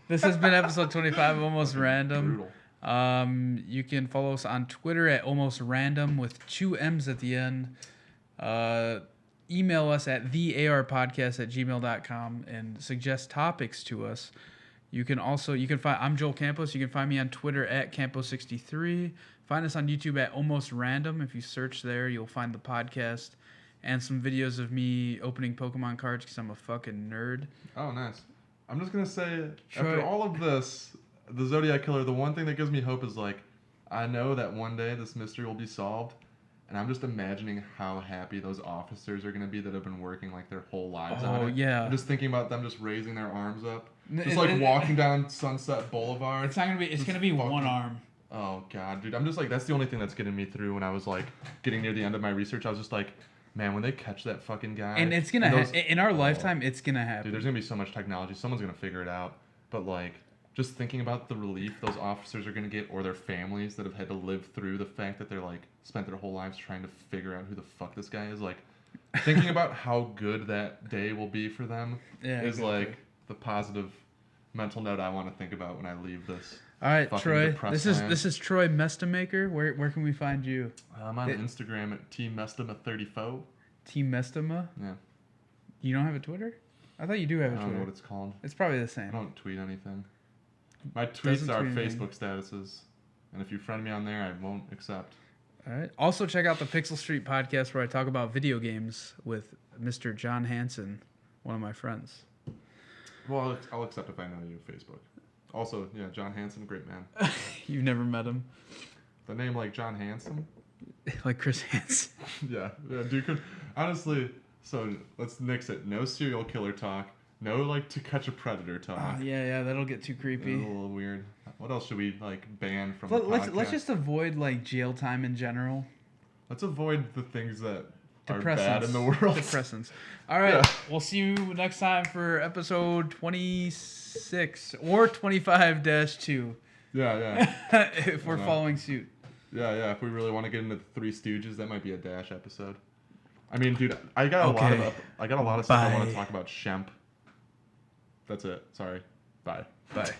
This has been episode 25 of Almost Random. Brutal. You can follow us on Twitter at Almost Random with 2 M's at the end. email us at thearpodcast@gmail.com and suggest topics to us. You can find, I'm Joel Campos. You can find me on Twitter at Campos63. Find us on YouTube at Almost Random. If you search there, you'll find the podcast and some videos of me opening Pokemon cards because I'm a fucking nerd. Oh, nice. I'm just going to say, Troy, after all of this, the Zodiac Killer, the one thing that gives me hope is, like, I know that one day this mystery will be solved, and I'm just imagining how happy those officers are going to be that have been working, like, their whole lives on it. Oh, yeah. I'm just thinking about them just raising their arms up. Just, like, walking down Sunset Boulevard. It's going to be one arm. Oh, God, dude. I'm just, like, that's the only thing that's getting me through when I was, like, getting near the end of my research. I was just like, man, when they catch that fucking guy. And it's going to in our lifetime, it's going to happen. Dude, there's going to be so much technology. Someone's going to figure it out. But, like, just thinking about the relief those officers are going to get, or their families that have had to live through the fact that they're, like, spent their whole lives trying to figure out who the fuck this guy is. Like, thinking about how good that day will be for them is, like, the positive mental note I want to think about when I leave this. All right, Troy. This is land. Troy Mestamaker. Where can we find you? I'm on Instagram at tmestama34. Team Mestama? Yeah. You don't have a Twitter? I thought you do have a I don't Twitter. know what it's called. It's probably the I same. don't tweet anything. My tweets Doesn't are tweet anything. Facebook statuses, and if you friend me on there, I won't accept. All right. Also, check out the Pixel Street podcast where I talk about video games with Mr. John Hansen, one of my friends. Well, I'll accept if I know you. Facebook. Also, yeah, John Hansen, great man. You've never met him. The name like John Hansen? Like Chris Hansen. Yeah, dude. Honestly, so let's nix it. No serial killer talk. No, like, To Catch a Predator talk. Oh, yeah, that'll get too creepy. It's a little weird. What else should we, like, ban from the podcast? Let's just avoid, like, jail time in general. Let's avoid the things that are Depressants. bad in the world. Depressants. All right. Yeah. We'll see you next time for episode 26 or 25-2. Yeah. If we're following suit. Yeah. If we really want to get into the Three Stooges, that might be a Dash episode. I mean, dude, I got a lot of stuff I want to talk about. Shemp. That's it. Sorry. Bye. Bye.